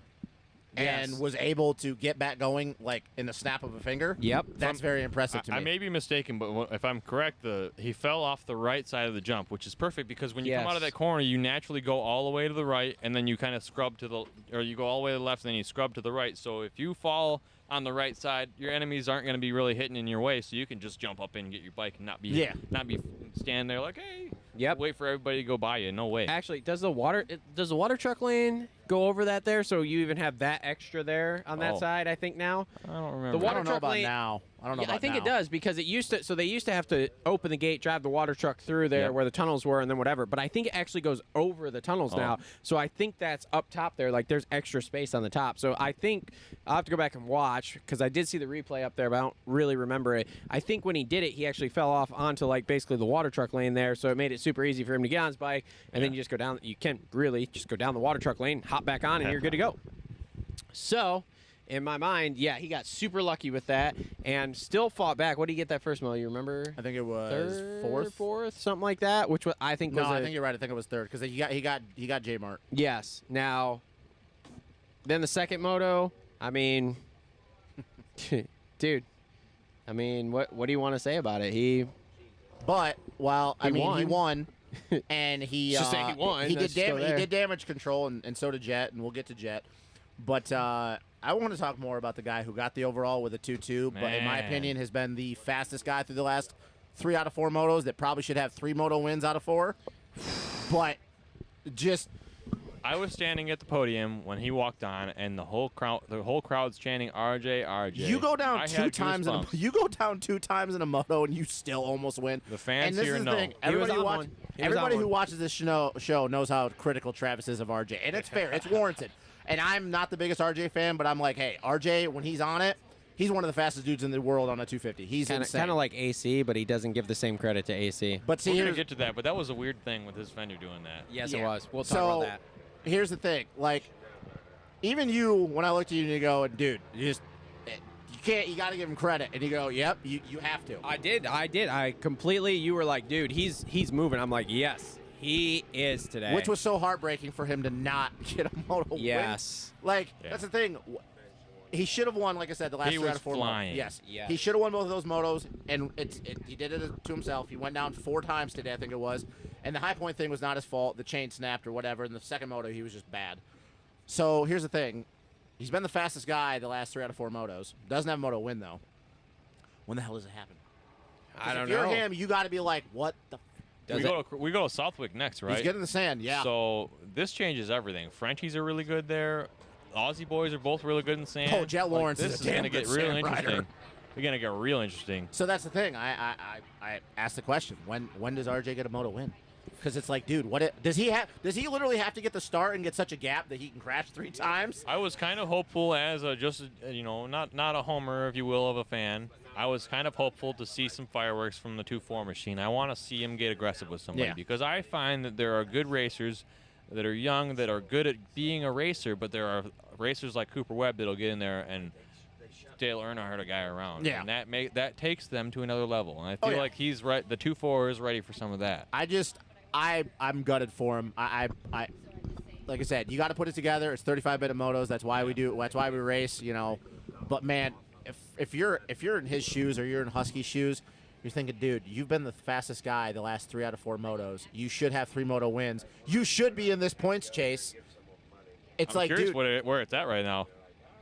and was able to get back going like in the snap of a finger. Yep. That's very impressive to me. I may be mistaken, but if I'm correct, he fell off the right side of the jump, which is perfect because when you come out of that corner, you naturally go all the way to the right, and then you kind of scrub you go all the way to the left, and then you scrub to the right. So if you fall on the right side, your enemies aren't going to be really hitting in your way, so you can just jump up and get your bike and not be standing there like, hey, wait for everybody to go by you. No way. Actually, does the water truck lane go over that there, so you even have that extra there on that Oh. side, I think now. I don't remember. The water I don't know truck about lane- now. I don't know Yeah, about I think now. it does because it used to. So they used to have to open the gate, drive the water truck through there Yep. where the tunnels were, and then whatever. But I think it actually goes over the tunnels Oh. now. So I think that's up top there. Like there's extra space on the top. So I think I'll have to go back and watch because I did see the replay up there, but I don't really remember it. I think when he did it, he actually fell off onto like basically the water truck lane there. So it made it super easy for him to get on his bike, and then you just go down. You can really just go down the water truck lane, hop back on, and you're good to go. So, in my mind, yeah, he got super lucky with that and still fought back. What did he get that first moto? You remember? I think it was Third, fourth. something like that. Which I think was No, I think you're right. I think it was third because he got J Mart. yes. Now, then the second moto. I mean, dude. I mean, what do you want to say about it? But I mean, he won. won, and he Just say he won, He that's did still damage. He there. did damage control, and so did Jet, and we'll get to Jet. But I want to talk more about the guy who got the overall with a 2-2. But in my Man. opinion, has been the fastest guy through the last 3 out of 4 motos. That probably should have 3 moto wins out of 4. But just I was standing at the podium when he walked on, and the whole crowd's chanting RJ, RJ. you go down I 2 had times. You go down 2 times in a moto, and you still almost win. The fans and this here is the know. thing. He was Everybody, on watch, one. He was on everybody who one. watches this show knows how critical Travis is of RJ, and it's fair. It's warranted. And I'm not the biggest RJ fan, but I'm like, hey, RJ, when he's on it, he's one of the fastest dudes in the world on a 250. He's insane. Kind of like AC, but he doesn't give the same credit to AC. But see, We're gonna here's, get to that, but that was a weird thing with his fender doing that. Yes, it Yeah. was. We'll talk so, about that. here's the thing. Like, even you, when I looked at you and you go, dude, you can't, you got to give him credit. And you go, yep, you have to. I did. I completely. You were like, dude, he's moving. I'm like, yes, he is today. Which was so heartbreaking for him to not get a moto win. yes. Like, Yeah. that's the thing. He should have won, like I said, the last He 3 out was of 4 flying. motos. Yes. Yes. He should have won both of those motos, and he did it to himself. He went down 4 times today, I think it was. And the high point thing was not his fault. The chain snapped or whatever. And the second moto, he was just bad. So here's the thing. He's been the fastest guy the last 3 out of 4 motos. Doesn't have a moto win, though. When the hell does it happen? I don't if know. you're him, you got to be like, what the Does We go to Southwick next, right? He's getting the sand, yeah. So this changes everything. Frenchies are really good there. Aussie boys are both really good in sand. Oh, Jet Lawrence this is a gonna damn get good real sand interesting. rider. We're gonna get real interesting. So that's the thing. I asked the question: when does RJ get a moto win? Because it's like, dude, does he have? Does he literally have to get the start and get such a gap that he can crash 3 times? I was kind of hopeful as not a homer, if you will, of a fan. I was kind of hopeful to see some fireworks from the 2.4 machine. I want to see him get aggressive with somebody Yeah. because I find that there are good racers that are young that are good at being a racer, but there are racers like Cooper Webb that'll get in there and Dale Earnhardt a guy around. Yeah. And that takes them to another level. And I feel yeah. like he's right. The 2.4 is ready for some of that. I'm gutted for him. I like I said, you got to put it together. It's 35-minute motos. That's why we do. That's why we race. But man, if you're in his shoes or you're in Husky's shoes, you're thinking, dude, you've been the fastest guy the last 3 out of 4 motos. You should have 3 moto wins. You should be in this points chase. It's I'm like, curious dude, where it's at right now.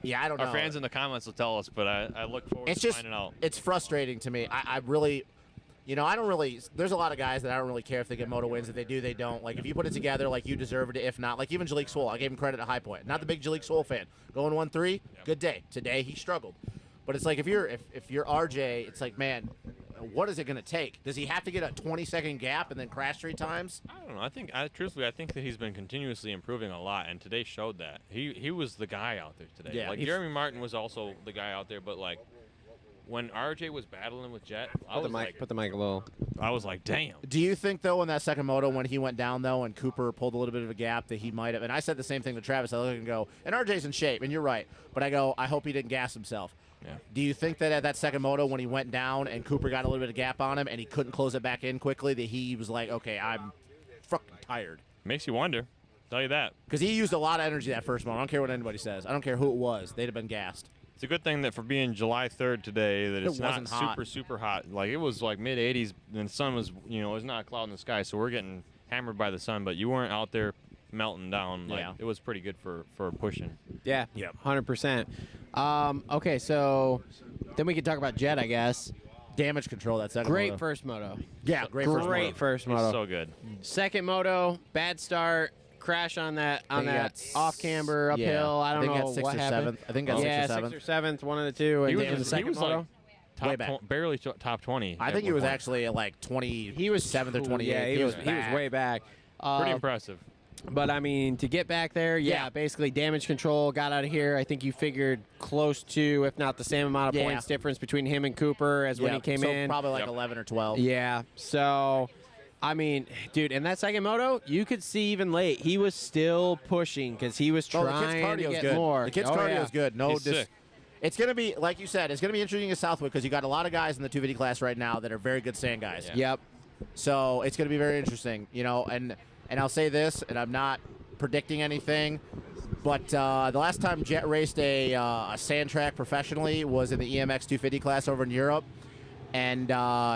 yeah, I don't know. Our fans in the comments will tell us, but I look forward It's to just, finding out. it's frustrating to me. I really, I don't really, there's a lot of guys that I don't really care if they get moto wins. If they do, they don't. Like, if you put it together, like, you deserve it. If not, like, even Jalek Swole, I gave him credit at High Point. Not the big Jalek Swole fan. Going 1-3, good day. Today, he struggled. But it's like, if you're RJ, it's like, man, what is it going to take? Does he have to get a 20-second gap and then crash 3 times? I don't know. Truthfully, I think that he's been continuously improving a lot, and today showed that. He was the guy out there today. Yeah, like he- Jeremy Martin was also the guy out there, but like when RJ was battling with Jet, I Put was the mic a little. like, damn. Do you think, though, in that second moto when he went down, though, and Cooper pulled a little bit of a gap that he might have, and I said the same thing to Travis, I look and go, and RJ's in shape, and you're right, but I go, I hope he didn't gas himself. Yeah. Do you think that at that second moto when he went down and Cooper got a little bit of gap on him and he couldn't close it back in quickly, that he was like, okay, I'm fucking tired? Makes you wonder. Tell you that. Because he used a lot of energy that first moto. I don't care what anybody says. I don't care who it was. They'd have been gassed. It's a good thing that for being July 3rd today, that it's not wasn't hot. super hot. Like it was like mid 80s, and the sun was, it's not a cloud in the sky, so we're getting hammered by the sun. But you weren't out there melting down. Like Yeah. it was pretty good for pushing. Yeah. Yep. 100%. Okay, so then we can talk about Jet, I guess. Damage control that second Great moto. first moto. Yeah, great first moto. Great first He's moto. so good. Second moto, bad start. crash on that I think he that got off camber uphill. yeah. I don't think he know got sixth what or happened. seventh. I think he got Yeah, sixth or 6th seventh. or 7th, one of the two. He And was, in the second he was moto. like Way top back. barely top 20. I at think he one was point. actually at like 20. he was 7th or 28th. Yeah, he was back. way back. pretty impressive. But I mean, to get back there, Yeah. basically damage control, got out of here. I think you figured close to, if not the same amount of Yeah. points difference between him and Cooper as when Yeah, he came so in. probably like Yep. 11 or 12. Yeah. So, I mean, dude, in that second moto, you could see even late, he was still pushing because he was Oh, the trying kid's to cardio is get good. more. The kid's Oh, cardio yeah. is good. No, He's sick. it's going to be, like you said, it's going to be interesting in Southwood because you got a lot of guys in the 250 class right now that are very good sand guys. Yeah. Yep. So it's going to be very interesting, and I'll say this, and I'm not predicting anything, but the last time Jet raced a sand track professionally was in the EMX 250 class over in Europe, and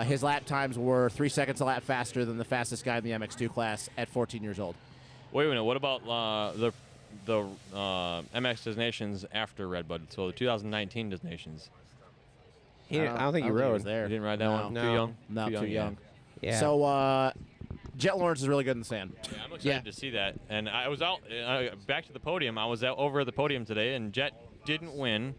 his lap times were 3 seconds a lap faster than the fastest guy in the MX2 class at 14 years old. Wait a minute. What about the MX designations after Redbud? So the 2019 designations. I don't think he was rode. there. You didn't ride that one? No. Too young? No, too young. Yeah. So Jet Lawrence is really good in the sand. Yeah, I'm excited to see that. And I was out, back to the podium. I was out over at the podium today, and Jet didn't win.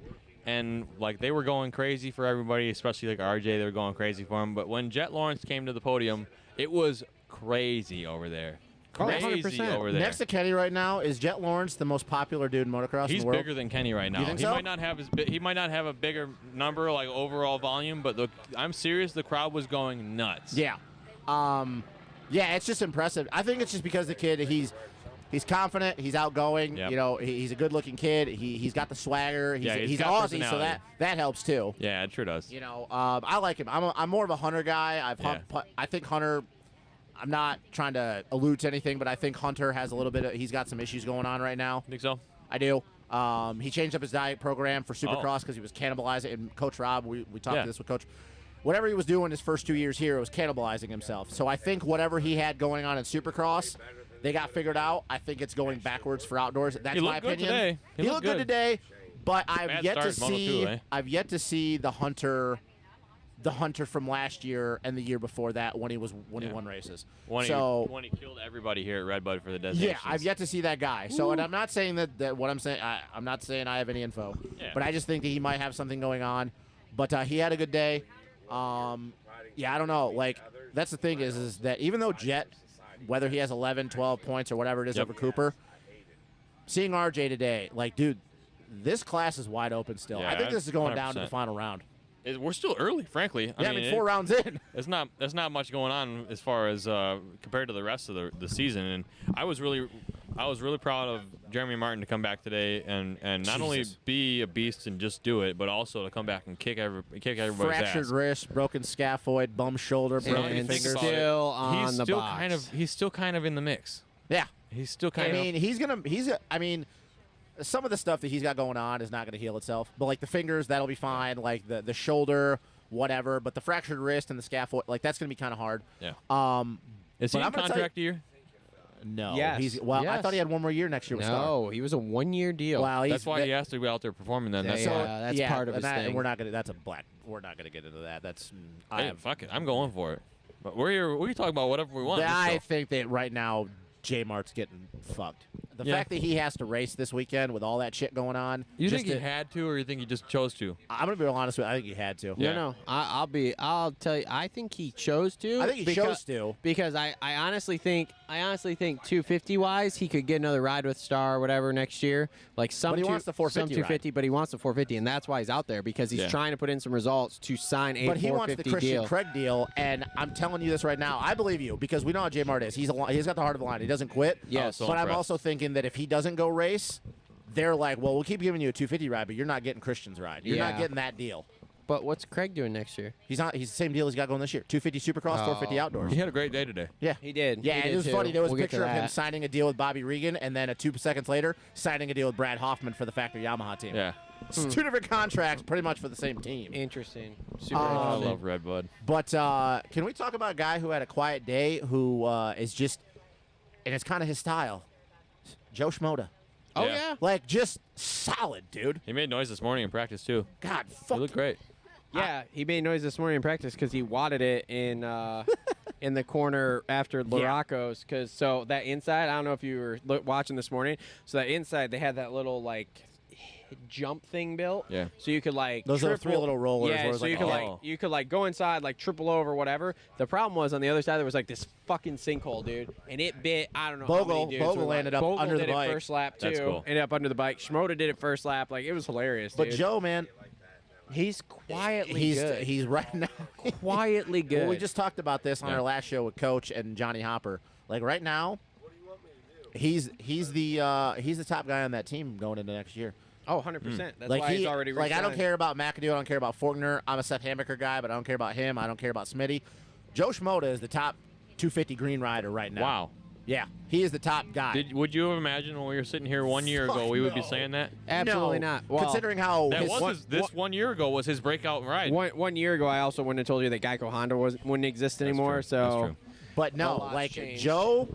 And, like, they were going crazy for everybody, especially, like, RJ. They were going crazy for him. But when Jet Lawrence came to the podium, it was crazy over there. Oh, Crazy 100%. over there. Next to Kenny right now is Jet Lawrence, the most popular dude in motocross in He's the world. bigger than Kenny right now. You think he so? might not have he might not have a bigger number, like overall volume, but I'm serious. The crowd was going nuts. Yeah. Yeah, it's just impressive. I think it's just because the kid, he's confident, he's outgoing. Yep. You know, he's a good-looking kid. He's got the swagger. He's got Aussie, so personality. that helps too. Yeah, it sure does. You know, I like him. I'm more of a Hunter guy. I think Hunter. I'm not trying to allude to anything, but I think Hunter has a little bit of. He's got some issues going on right now. Think so? I do. He changed up his diet program for Supercross because he was cannibalizing. And Coach Rob, we talked Yeah. to this with Coach. Whatever he was doing his first 2 years here, it was cannibalizing himself. So I think whatever he had going on in Supercross, they got figured out. I think it's going backwards for outdoors. That's He my looked good opinion. today. He He looked looked good good. today, but I've Bad yet to start, Moto see. 2, eh? I've yet to see the Hunter from last year and the year before that when he won races. When he killed everybody here at Redbud for the designations. Yeah, I've yet to see that guy. So, and I'm not saying that what I'm saying. I'm not saying I have any info, Yeah. but I just think that he might have something going on. But he had a good day. Yeah, I don't know. Like that's the thing is that even though Jet, whether he has 11, 12 points or whatever it is Yep. over Cooper, seeing RJ today, like, dude, this class is wide open still. Yeah, I think this is going down to the 100%. final round. We're still early, frankly. Yeah, I mean 4 rounds in. There's not much going on as far as compared to the rest of the season, and I was really proud of Jeremy Martin to come back today and not only Jesus. be a beast and just do it, but also to come back and kick everybody's Fractured ass. wrist, broken scaphoid, bum shoulder, broken And fingers. still on He's the still box. he's still kind of in the mix. Yeah. He's still I kind mean, some of the stuff that he's got going on is not going to heal itself. But, like, the fingers, that'll be fine. Like, the shoulder, whatever. But the fractured wrist and the scaphoid, like, that's going to be kind of hard. Yeah. but Is he in I'm gonna tell contract year? No. Yes. I Yes. thought he had one more year next year with Star. No, he was a 1-year deal. Well, That's why he has to be out there performing. Then that's Yeah, why. that's part of and his thing. And we're not going to. That's a black. We're not going to get into that. That's. Hey, fuck it, I'm going for it. But we're here. We can talk about whatever we want. on this I show. think that right now, J Mart's getting fucked. The Yeah. fact that he has to race this weekend with all that shit going on. You just think he had to, or you think he just chose to? I'm going to be real honest with you. I think he had to. Yeah. No, I'll tell you. I think he chose to. I think he chose to. because I honestly think 250 wise he could get another ride with Star or whatever next year. Like some But he wants the 450 some 250, but he wants the 450, and that's why he's out there because he's Yeah. trying to put in some results to sign a But he wants the 450 Christian deal. Craig deal, and I'm telling you this right now. I believe you because we know how J Mart is. He's got the heart of the line. He doesn't quit. Yes. so but I'm impressed. also thinking that if he doesn't go race, they're like, well, we'll keep giving you a 250 ride, but you're not getting Christian's ride. You're not Yeah. getting that deal. But what's Craig doing next year? He's not. He's the same deal he's got going this year. 250 Supercross, 450 outdoors. He had a great day today. Yeah. He did. Yeah, He and did it was too. funny. There was We'll a get to picture of him that. signing a deal with Bobby Regan, and then 2 seconds later, signing a deal with Brad Hoffman for the Factory Yamaha team. Yeah. It's 2 different contracts, pretty much for the same team. Interesting. Super I interesting. love Redbud. But can we talk about a guy who had a quiet day who is just, and it's kind of his style, Joe Schmoda. Oh Yeah. yeah. Like, just solid, dude. He made noise this morning in practice too. God, He fuck. looked great. Yeah, he made noise this morning in practice because he wadded it in in the corner after LaRocco's, because so that inside, I don't know if you were watching this morning. So that inside, they had that little like jump thing built. Yeah. So you could like Those are the triple, 3 little rollers. Yeah. where it's So like, you could like go inside, like triple over, whatever. The problem was on the other side there was like this fucking sinkhole, dude, and it bit. I don't know. how many dudes Bogle were, like- landed up Bogle under the did bike. it first lap too. That's cool. Ended up under the bike. Shimoda did it first lap. Like it was hilarious. But dude. Joe, man, he's quietly good. he's right now. quietly good. Well, we just talked about this on Yeah. our last show with Coach and Johnny Hopper. Like right now, he's the top guy on that team going into next year. Oh, 100%. That's Like why he's already like I don't re-signed. care about McAdoo. I don't care about Faulkner. I'm a Seth Hammaker guy, but I don't care about him. I don't care about Smitty. Joe Shimoda is the top 250 green rider right now. Wow. Yeah, he is the top guy. Would you have imagined when we were sitting here 1 year ago, we would be no. saying that? Absolutely No, not. Well, considering how That his, was this 1 year ago was his breakout ride. one year ago, I also wouldn't have told you that Geico Honda wouldn't exist anymore. true. So That's true. but a no, lot's like changed. Joe,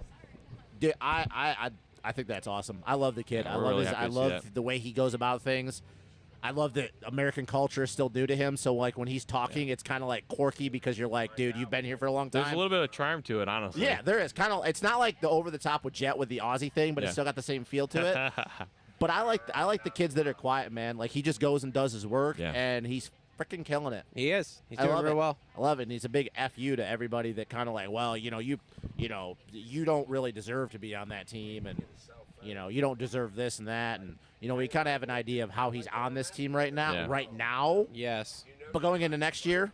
I think that's awesome. I love the kid. Yeah, I we're love really his. happy I to see love that. the way he goes about things. I love that American culture is still due to him. So like when he's talking, it's kind of like quirky because you're like, dude, you've been here for a long time. There's a little bit of charm to it, honestly. Yeah, there is. Kind of. It's not like the over the top with Jet with the Aussie thing, but it's Yeah. still got the same feel to it. But I like the kids that are quiet, man. Like he just goes and does his work, Yeah. and he's freaking killing it. he is. He's I doing love real it. well. I love it, and he's a big fu to everybody that kind of like, well, you don't really deserve to be on that team, and you don't deserve this and that, and we kind of have an idea of how he's on this team right now. Yeah. Right now, Yes. but going into next year,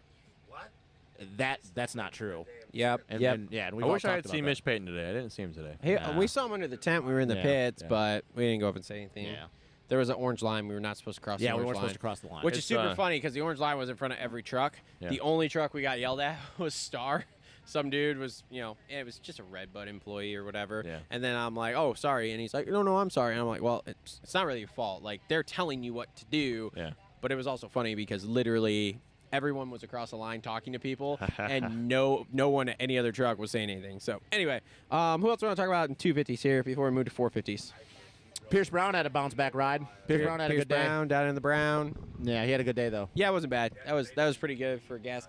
that's not true. Yep. And, yep. and yeah, and we I wish I had seen Mitch Payton today. I didn't see him today. Hey, Nah. we saw him under the tent. We were in the Yeah, pits, yeah. but we didn't go up and say anything. Yeah. There was an orange line. We were not supposed to cross Yeah, the we orange weren't line. supposed to cross the line. Which is It's, super funny because the orange line was in front of every truck. Yeah. The only truck we got yelled at was Star. Some dude was, it was just a Redbud employee or whatever. Yeah. And then I'm like, oh, sorry. And he's like, no, I'm sorry. And I'm like, well, it's not really your fault. Like, they're telling you what to do. Yeah. But it was also funny because literally everyone was across the line talking to people, and no one at any other truck was saying anything. So anyway, who else do we want to talk about in 250s here before we move to 450s? Pierce Brown had a bounce back ride. Pierce Brown had a Pierce good day. Brown, down in the brown. Yeah, he had a good day though. Yeah, it wasn't bad. That was pretty good for gas.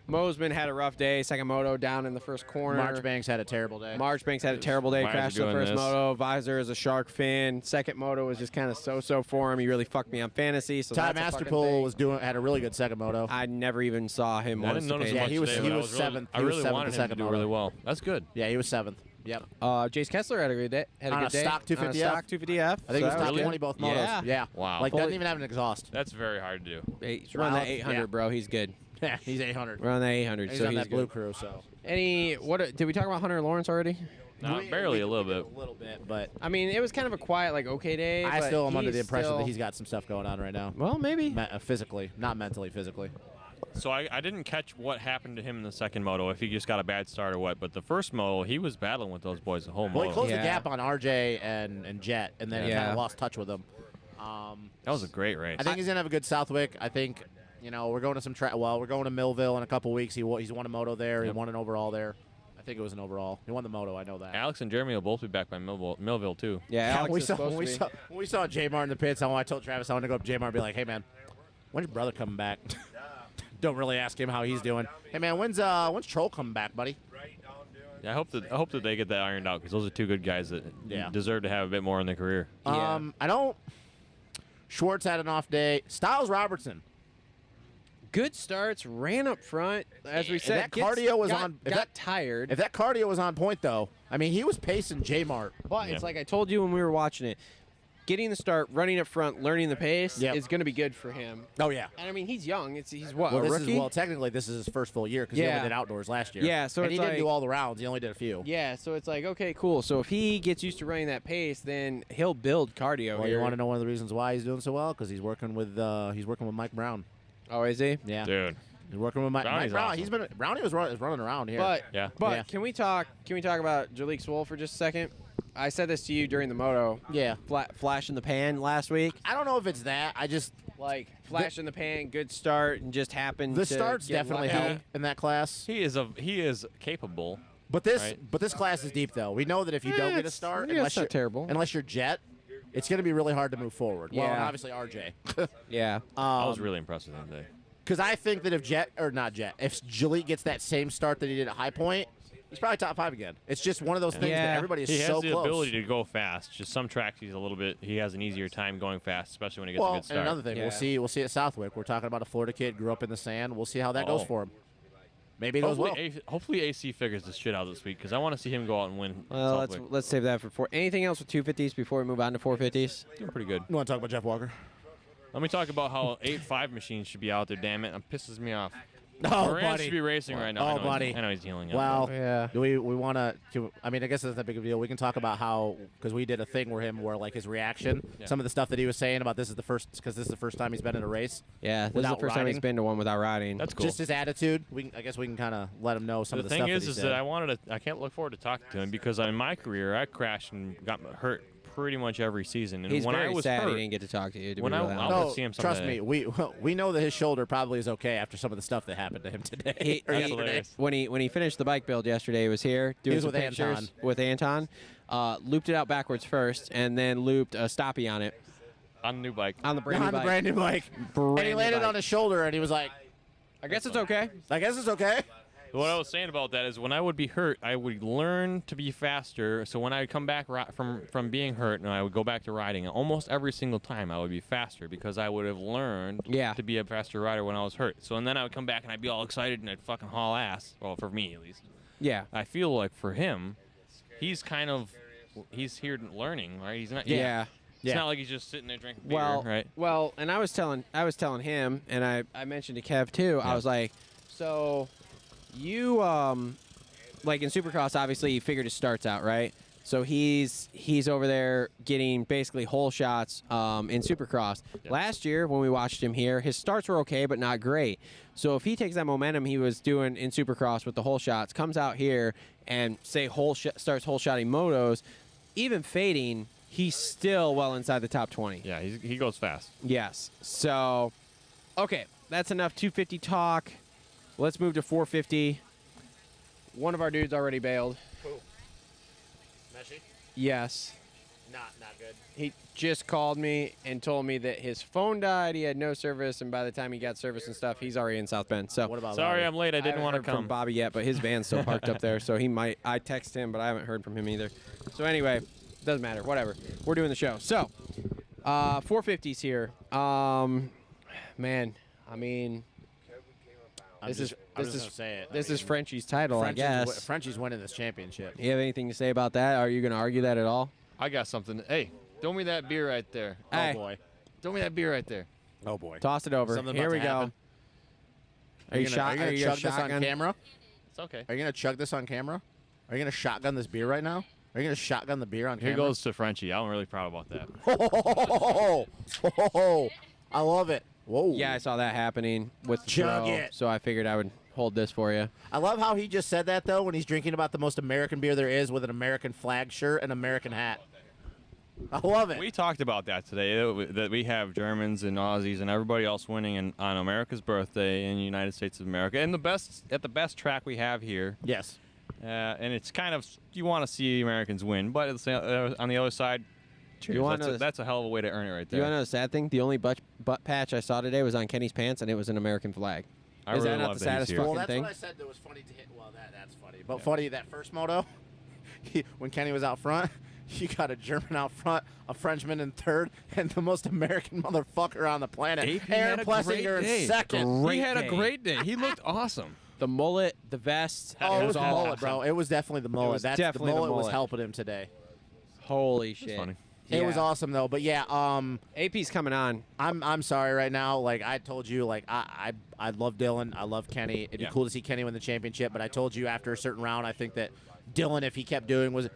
Mosman had a rough day. Second moto down in the first corner. Marchbanks had a terrible day. Marchbanks had a terrible day. Why is he Crashed the doing first this? moto. Visor is a shark fin. Second moto was just kind of so for him. He really fucked me on fantasy. So Ty that's a fucking Masterpool thing. had a really good second moto. I never even saw him. I once didn't to notice pay Yeah, much he was- today, he but was I really, seventh. I He was really seventh wanted the him to second do moto. really well. That's good. Yeah, he was seventh. Yep. Jace Kessler had a good day. Had a On good a day. stock 250F? On a stock 250F. I think he was So top that 20 both motos. Yeah. Yeah. Wow. Like Fully- doesn't even have an exhaust. That's very hard to do. He's running that Wow. 800, Yeah. bro. He's good. Yeah, he's 800. We're on that 800, He's so on he's that blue good. crew, so. Did we talk about Hunter Lawrence already? Barely a little bit. A little bit, but I mean, it was kind of a quiet, like, okay day. I but still am under the he's impression still- that he's got some stuff going on right now. Well, maybe. Physically, not mentally, physically. So I didn't catch what happened to him in the second moto, if he just got a bad start or what. But the first moto, he was battling with those boys the whole Well, he moto. closed Yeah. the gap on RJ and Jet, and then he kind Yeah. of lost touch with them. That was a great race. I think he's gonna have a good Southwick. I think, we're going to some track. Well, we're going to Millville in a couple weeks. He's won a moto there. Yep. He won an overall there. I think it was an overall. He won the moto. I know that. Alex and Jeremy will both be back by Millville too. Yeah, Alex we is saw, supposed when, to we be. saw, when we saw J Mar in the pits, I told Travis I wanted to go up to J Mar and be like, hey, man, when's your brother coming back? Don't really ask him how he's doing. Hey, man, when's Troll coming back, buddy? Yeah, I hope that they get that ironed out because those are two good guys that Yeah. deserve to have a bit more in their career. Yeah. I don't. Schwartz had an off day. Styles Robertson. Good starts, ran up front, as we If said. that cardio was on- if got that- tired. If that cardio was on point, though, I mean, he was pacing J Mart. But Yeah. it's like I told you when we were watching it. Getting the start, running up front, learning the pace Yep. is going to be good for him. Oh, yeah. And I mean, he's young. He's what, Well, a rookie? technically, this is his first full year because he Yeah. only did outdoors last year. Yeah, so and it's he didn't do like- all the rounds. He only did a few. Yeah, so it's like, okay, cool. So if he gets used to running that pace, then he'll build cardio. Well, here. you want to know one of the reasons why he's doing so well? Because he's working with Mike Brown. Oh, is he? Yeah, Dude. he's working with Mike Brownie's Brown. awesome. Brownie was running around here. But Yeah. but can we talk about Jalik Swoll for just a second? I said this to you during the moto. yeah, Flash in the pan last week. I don't know if it's that. I just Like flash in the pan, good start, and just happened. the to starts get definitely lucky. help in that class. He is capable. But this Right. class is deep though. We know that if you don't get a it's- start, yeah, unless it's not you're terrible. unless you're Jet, it's going to be really hard to move forward. Well, and Yeah. obviously RJ. Yeah. I was really impressed with him today. Because I think that if if Jalik gets that same start that he did at High Point, He's probably top 5 again. It's just one of those things that everybody is he so has the close. ability to go fast. Just some tracks he has an easier time going fast, especially when he gets a good start. And another thing, we'll see at Southwick. We're talking about a Florida kid, grew up in the sand. We'll see how that goes for him. Maybe it goes well. Hopefully AC figures this shit out this week because I want to see him go out and win. Well, let's save that for 4. Anything else with 250s before we move on to 450s? Doing pretty good. You want to talk about Jeff Walker? Let me talk about how 8.5 machines should be out there. Damn it, it pisses me off. Oh, Moran buddy. should be racing right now. Oh, buddy. I know he's healing up. Well, Yeah. do we want to? I mean, I guess it's not that big of a deal. We can talk about how because we did a thing where like his reaction, some of the stuff that he was saying about this is the first time he's been in a race. Yeah, this is without the first time he's riding. been to one without riding. That's cool. Just his attitude. I guess we can kind of let him know some The of the thing stuff is that he that said. I can't look forward to talking to him because in my career I crashed and got hurt pretty much every season. And He's when very I was sad hurt, he didn't get to talk to you. To when be I- really I'll honest. go see him trust someday. me, we know that his shoulder probably is okay after some of the stuff that happened to him today. or He- yesterday. hilarious. when he finished the bike build yesterday, he was here doing was some with pictures Anton. with Anton. Looped it out backwards first, and then looped a stoppie on it on the new bike. on the brand new on the bike. brand new bike, and he new landed bike. on his shoulder, and he was like, I guess it's okay. "I guess it's okay." What I was saying about that is when I would be hurt, I would learn to be faster. So when I would come back from being hurt and I would go back to riding, almost every single time I would be faster because I would have learned Yeah. to be a faster rider when I was hurt. So and then I would come back and I'd be all excited and I'd fucking haul ass. Well, for me at least. Yeah. I feel like for him, he's here learning, right? He's not. Yeah. It's not like he's just sitting there drinking beer, Well, right? well, and I was telling him, and I mentioned to Kev too. I was like, so you like in Supercross, obviously you figured his starts out, right? So he's over there getting basically hole shots in Supercross. Yep. Last year when we watched him here, his starts were okay, but not great. So if he takes that momentum he was doing in Supercross with the hole shots, comes out here and say starts hole shotting motos, even fading, he's still well inside the top 20. Yeah, he goes fast. Yes. So, okay, that's enough 250 talk. Let's move to 450. One of our dudes already bailed. Messi? Yes. Not good. He just called me and told me that his phone died. He had no service, and by the time he got service and stuff, he's already in South Bend. So What about Sorry, Bobby? I'm late. I didn't haven't want to heard from come. Bobby yet, but his van's still parked up there, so he might. I text him, but I haven't heard from him either. So anyway, doesn't matter. Whatever. We're doing the show. So, 450s here. Man, I mean, this is Frenchie's title, I guess. Frenchie's winning this championship. You have anything to say about that? Are you going to argue that at all? I got something. Hey, throw me that beer right there. Hey. Oh boy. Throw me that beer right there. Oh boy. Toss it over. Something Here about we to go. happen. Are you gonna gonna chug this on shotgun? camera? It's okay. Are you gonna chug this on camera? Are you gonna shotgun this beer right now? Are you gonna shotgun the beer on Here camera? goes to Frenchie. I'm really proud about that. I love it. Whoa. Yeah, I saw that happening with the Chug throw, it. so I figured I would hold this for you. I love how he just said that though when he's drinking about the most American beer there is with an American flag shirt and American hat. I love it. We talked about that today, that we have Germans and Aussies and everybody else winning on America's birthday in the United States of America, and the best track we have here. Yes. And it's kind of, you want to see Americans win, but on the other side, cheers. wanna know That's a hell of a way to earn it right there. You want to know the sad thing? The only butt patch I saw today was on Kenny's pants, and it was an American flag. I Is really that not love the that he's saddest here. fucking Well, that's thing? what I said that was funny to hit. Well, that's funny. But funny, that first moto, when Kenny was out front, you got a German out front, a Frenchman in third, and the most American motherfucker on the planet, AP Aaron had a Plessinger great day. in second. Great He had day. a great day. He looked awesome. The mullet, the vest. Oh, it was the all mullet, awesome. bro. It was definitely the mullet. was That's definitely the the mullet was mullet. helping him today. Holy shit. funny. It was Yeah. awesome though. But yeah, AP's coming on. I'm sorry right now. Like I told you, like I love Dylan. I love Kenny. It'd be Yeah. cool to see Kenny win the championship. But I told you after a certain round, I think that Dylan, if he kept doing, was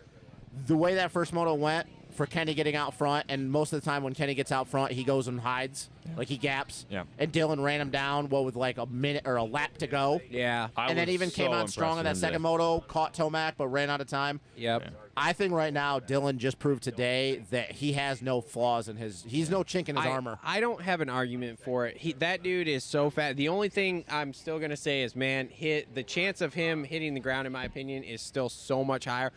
the way that first moto went for Kenny getting out front. And most of the time when Kenny gets out front, he goes and hides, like he gaps. Yeah. And Dylan ran him down. With like a minute or a lap to go. Yeah. And then even came on strong on that second moto, caught Tomac, but ran out of time. Yep. Yeah. I think right now Dylan just proved today that he has no flaws in he's no chink in his armor. I don't have an argument for it. That dude is so fat. The only thing I'm still gonna say is, man, the chance of him hitting the ground, in my opinion, is still so much higher.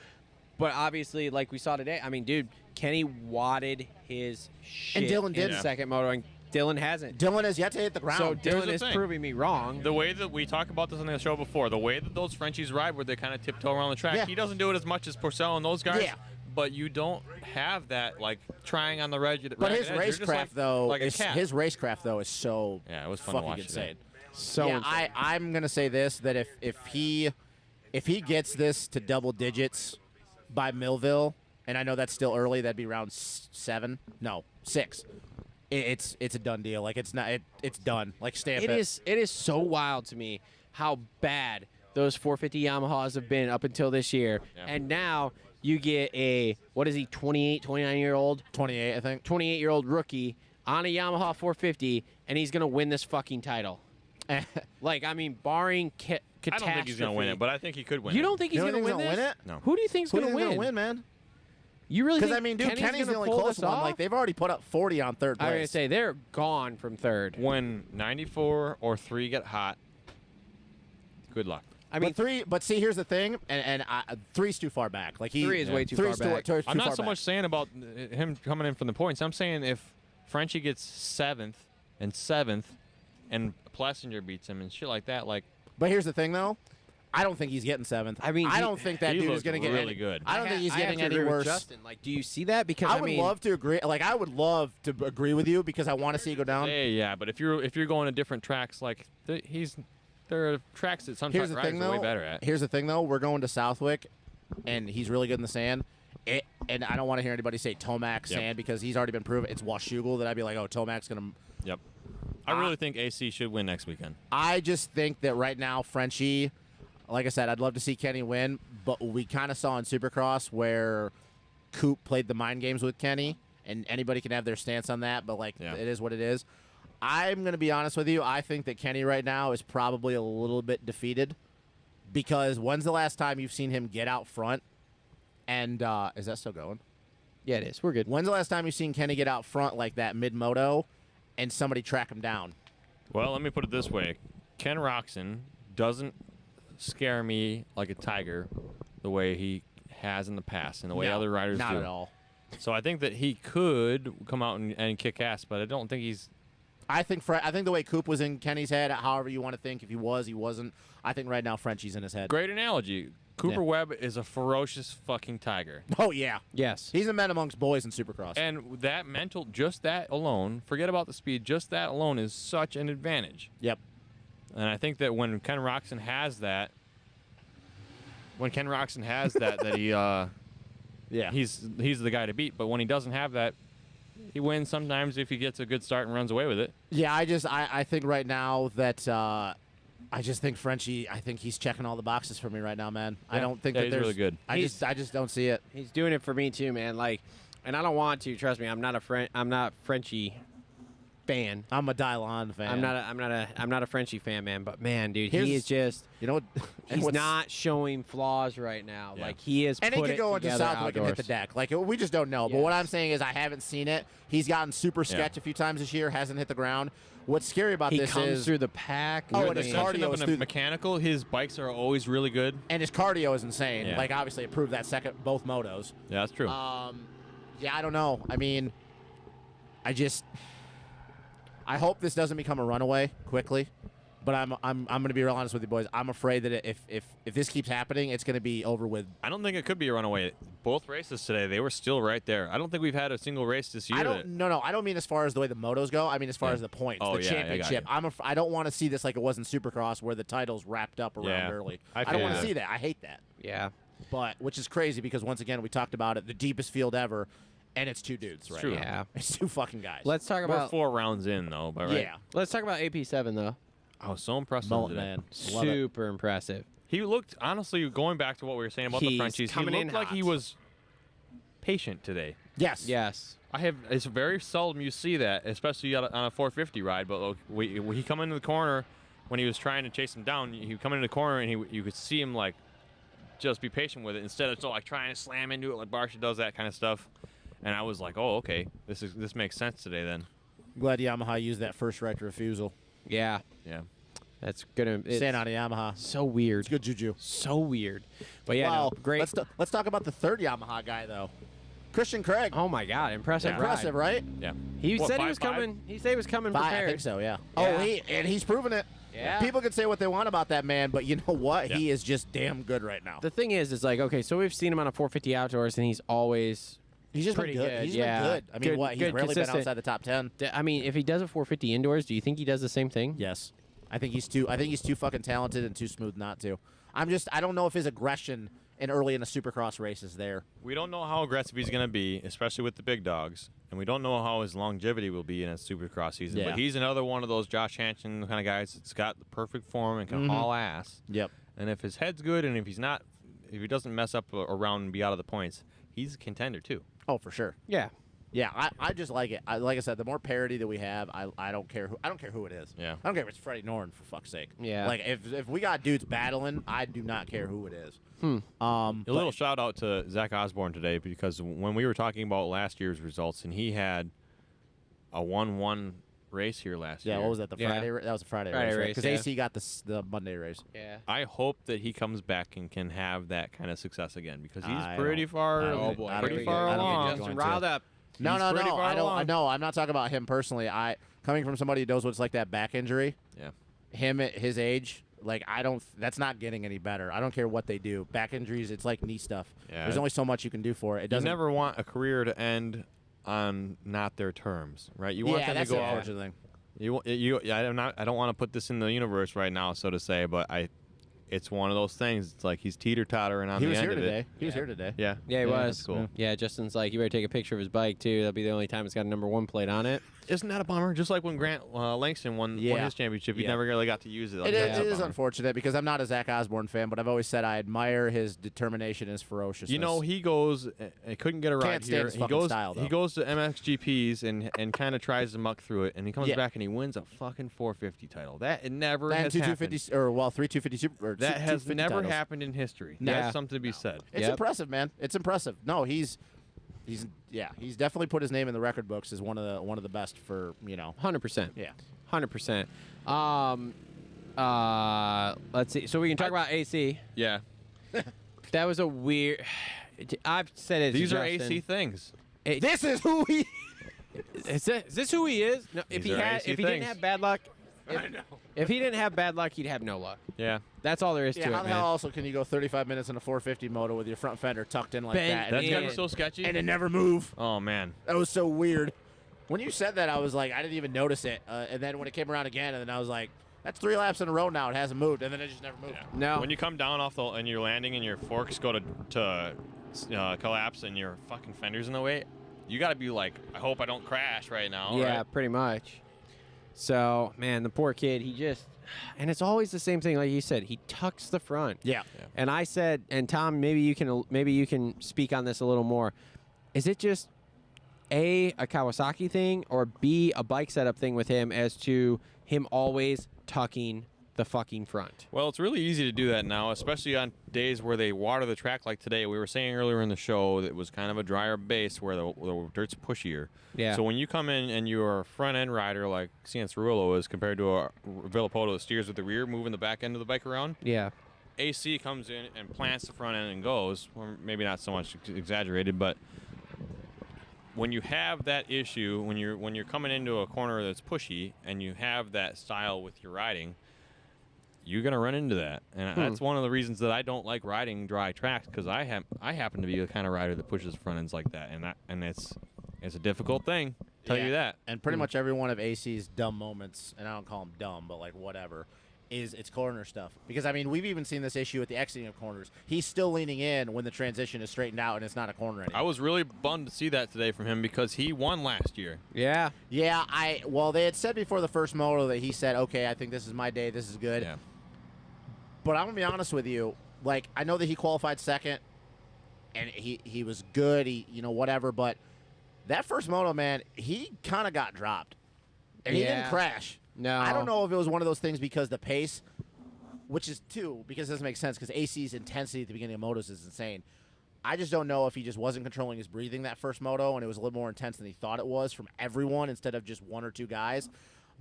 But obviously, like we saw today, I mean, dude, Kenny wadded his shit Dylan in did. the second moto, and Dylan hasn't. Dylan has yet to hit the ground. So Here's Dylan the is thing. proving me wrong. The way that we talked about this on the show before, the way that those Frenchies ride, where they kind of tiptoe around the track, Yeah. he doesn't do it as much as Porcel and those guys. Yeah. But you don't have that like trying on the red. But his racecraft though, like a is, cat. his racecraft though is so Yeah, it was fun to fucking watch insane. today. So yeah, insane. I'm gonna say this, that if he gets this to double digits by Millville, and I know that's still early, that'd be round 6. It's a done deal. Like it's not. It's done. Like stamp it. It is so wild to me how bad those 450 Yamahas have been up until this year. Yeah. And now you get a, what is he, 28, 29-year-old? 28, I think. 28-year-old rookie on a Yamaha 450, and he's going to win this fucking title. Like, I mean, barring I catastrophe. don't think he's going to win it, but I think he could win You it. don't think he's You going to don't win think this? he's gonna win it? No. Who do you think's going to Who's win? gonna win, man? You really Because think I mean, dude, Kenny's the gonna only pull close this one. off? Like they've already put up 40 on third I was going to place. say, they're gone from third. When 94 or 3 get hot, good luck. I mean, But see, here's the thing, and 3's too far back. Like 3 is way too far back. Too I'm not far so back. much saying about him coming in from the points. I'm saying if Frenchie gets 7th and Plessinger beats him and shit like that, like But here's the thing, though. I don't think he's getting 7th. I mean, I don't think that he dude is looked going to get really any, good. I don't think he's I have getting to any agree with worse. Justin. Like, do you see that? Because I would love to agree. Like, I would love to agree with you because I want to see you go down. yeah, but if you're going to different tracks, like there are tracks that some Here's the riders thing, are though. way better at. Here's the thing, though. We're going to Southwick, and he's really good in the sand. And I don't want to hear anybody say Tomac sand because he's already been proven. It's Washougal that I'd be like, oh, Tomac's going to. Yep. I really think AC should win next weekend. I just think that right now, Frenchie, like I said, I'd love to see Kenny win, but we kind of saw in Supercross where Coop played the mind games with Kenny, and anybody can have their stance on that, but like Yeah. it is what it is. I'm going to be honest with you. I think that Kenny right now is probably a little bit defeated because when's the last time you've seen him get out front? And is that still going? Yeah, it is. We're good. When's the last time you've seen Kenny get out front like that mid-moto and somebody track him down? Well, let me put it this way. Ken Roxon doesn't scare me like a tiger the way he has in the past and the way No, other riders not do. at all. So I think that he could come out and kick ass, but I don't think he's I think the way Coop was in Kenny's head, however you want to think, if he was, he wasn't. I think right now Frenchie's in his head. great analogy. Cooper Yeah. Webb is a ferocious fucking tiger. Oh yeah, Yes. he's a man amongst boys in Supercross. And that mental, just that alone, forget about the speed, just that alone is such an advantage. Yep. And I think that when Ken Roxon has that, that he Yeah. he's the guy to beat. But when he doesn't have that, he wins sometimes if he gets a good start and runs away with it. Yeah. I think right now that I just think Frenchie. I think he's checking all the boxes for me right now, man. I Yeah. don't think Yeah, that he's there's really good. I just don't see it. He's doing it for me too, man. Like, and I don't want to. Trust me, I'm not a Frenchie fan. I'm a Dylon fan. I'm not a Frenchie fan, man. But man, dude, Here's- he is just. You know what? He's what's- not showing flaws right now. Yeah. Like he is. And he put could it go into together Southwick and hit the outdoors. deck. Like we just don't know. But what Yes. I'm saying is I haven't seen it. He's gotten super sketch a few times this year. Hasn't hit the ground. What's scary about He this comes is through the pack. Oh, With and the his exception cardio of is a through the- mechanical, his bikes are always really good. and his cardio is insane. Yeah. Like obviously it proved that second both motos. Yeah, that's true. Yeah, I don't know. I mean, I hope this doesn't become a runaway quickly. But I'm going to be real honest with you boys. I'm afraid that if this keeps happening, it's going to be over with. I don't think it could be a runaway. Both races today, they were still right there. I don't think we've had a single race this year. I don't mean as far as the way the motos go. I mean as far Yeah. as the points, Oh, the yeah, I got championship. you. I don't want to see this like it was in Supercross where the title's wrapped up around Yeah. early. I I don't feel want to that. see that. I hate that. Yeah. But which is crazy because once again we talked about it, the deepest field ever, and it's two dudes right true. now. Yeah. It's two fucking guys. Let's talk We're about. 4 rounds in, though. But right? Yeah. Let's talk about AP7 though. I was so impressed with him Mullet today. man. Love it. Super impressive. He looked, honestly, going back to what we were saying about the He's Frenchies, he coming in looked like he hot. was patient today. Yes. Yes. It's very seldom you see that, especially on a 450 ride. But look, he come into the corner when he was trying to chase him down. He would come into the corner and you could see him like just be patient with it instead of like trying to slam into it like Barsha does, that kind of stuff. And I was like, oh, okay, this makes sense today then. Glad Yamaha used that first right refusal. Yeah. Yeah. That's gonna. It's Stand on Yamaha. so weird. It's good juju. So weird. But yeah, Well, no, great. Let's talk about the third Yamaha guy though. Christian Craig. Oh my God, impressive! Impressive, ride. right? Yeah. He What, said he was 5'5"? coming. He said he was coming I prepared. think so, yeah. Yeah. Oh, and he's proven it. Yeah. People can say what they want about that man, but you know what? Yeah. He is just damn good right now. The thing is like, okay, so we've seen him on a 450 outdoors, and he's always. He's just pretty been good. good, He's yeah. been good. I mean, Good- what? He's good, rarely been consistent. outside the top 10. I mean, if he does a 450 indoors, do you think he does the same thing? Yes. I think he's too fucking talented and too smooth not to. I don't know if his aggression early in the Supercross race is there. We don't know how aggressive he's going to be, especially with the big dogs, and we don't know how his longevity will be in a Supercross season. Yeah. But he's another one of those Josh Hansen kind of guys that's got the perfect form and can haul ass. Yep. And if his head's good, and if he doesn't mess up around and be out of the points, he's a contender too. Oh, for sure. Yeah. Yeah, I just like it. Like I said, the more parity that we have, I don't care who it is. Yeah. I don't care if it's Freddie Norton, for fuck's sake. Yeah. Like if we got dudes battling, I do not care who it is. A little shout out to Zach Osborne today, because when we were talking about last year's results, and he had a 1-1 race here last year. Yeah, what was that? The Yeah. Friday? That was a Friday Friday race, race, because yeah. AC got the Monday race. Yeah. I hope that he comes back and can have that kind of success again, because he's I pretty don't- far. I don't Oh think- boy. I don't pretty think- far I don't think along. he's Justin going to. riled up. No, He's no, pretty no. far I don't. along. No, I'm not talking about him personally. Coming from somebody who knows what it's like that back injury. Yeah. Him at his age, like I don't. That's not getting any better. I don't care what they do. Back injuries, it's like knee stuff. Yeah. There's only so much you can do for it. It You doesn't. never want a career to end on not their terms, right? You want Yeah, them that's to the go out. unfortunate thing. I don't want to put this in the universe right now, so to say, but it's one of those things. It's like he's teeter-tottering on He the was end here of today. it. He was here today. Yeah. Yeah, he was. That's cool. Yeah, Justin's like, you better take a picture of his bike too. That'll be the only time it's got a #1 plate on it. Isn't that a bummer? Just like when Grant Langston won Yeah. his championship, he Yeah. never really got to use it. Like, It that's a is bummer. unfortunate because I'm not a Zach Osborne fan, but I've always said I admire his determination and his ferociousness. You know, he goes. I couldn't get a ride Can't stand here. his He fucking goes. style, though. He goes to MXGPs and kind of tries to muck through it, and he comes Yeah. back and he wins a fucking 450 title. That it never and has two happened. 250 or well 3 250 super or That two has 250 never titles. happened in history. No. That's something to be said. It's Yep. impressive, man. It's impressive. No, he's definitely put his name in the record books as one of the best for 100%. Yeah. 100%. Let's see. So we can talk about AC. Yeah. That was a weird. I've said it. to These are Justin. AC things. This is who he. Is this who he is? No, if These he are had, AC if he didn't things. have bad luck, if he didn't have bad luck, he'd have no luck. Yeah. That's all there is Yeah, to how it, the man. hell also can you go 35 minutes in a 450 moto with your front fender tucked in like Ben, that? That's Yeah. gotta be so sketchy. And it never move. Oh man. That was so weird. When you said that, I was like, I didn't even notice it. And then when it came around again, and then I was like, that's 3 laps in a row now. It hasn't moved, and then it just never moved. No. When you come down off and you're landing and your forks go to collapse and your fucking fender's in the way, you got to be like, I hope I don't crash right now. Yeah, right? pretty much. So, man, the poor kid, he just, and it's always the same thing, like you said, he tucks the front. Yeah. And I said, and Tom, maybe you can speak on this a little more. Is it just a Kawasaki thing, or B, a bike setup thing with him as to him always tucking the fucking front? Well, it's really easy to do that now, especially on days where they water the track like today. We were saying earlier in the show that it was kind of a drier base where the dirt's pushier. Yeah. So when you come in and you're a front end rider like Cianciarulo is compared to a Villapoto that steers with the rear, moving the back end of the bike around, Yeah. AC comes in and plants the front end and goes. Well, maybe not so much exaggerated, but when you have that issue, when you're coming into a corner that's pushy and you have that style with your riding, you're gonna run into that, and that's one of the reasons that I don't like riding dry tracks, because I happen to be the kind of rider that pushes front ends like that, and it's a difficult thing. Tell you that. And pretty much every one of AC's dumb moments, and I don't call them dumb, but like whatever, is it's corner stuff. Because, I mean, we've even seen this issue at the exiting of corners. He's still leaning in when the transition is straightened out and it's not a corner anymore. I was really bummed to see that today from him because he won last year. Yeah. Yeah, well, they had said before the first moto that he said, okay, I think this is my day, this is good. Yeah. But I'm going to be honest with you. Like, I know that he qualified second, and he was good, whatever, but that first moto, man, he kind of got dropped. And he Yeah. didn't crash. No. I don't know if it was one of those things because the pace, which is because it doesn't make sense because AC's intensity at the beginning of motos is insane. I just don't know if he just wasn't controlling his breathing that first moto and it was a little more intense than he thought it was from everyone instead of just 1 or 2 guys.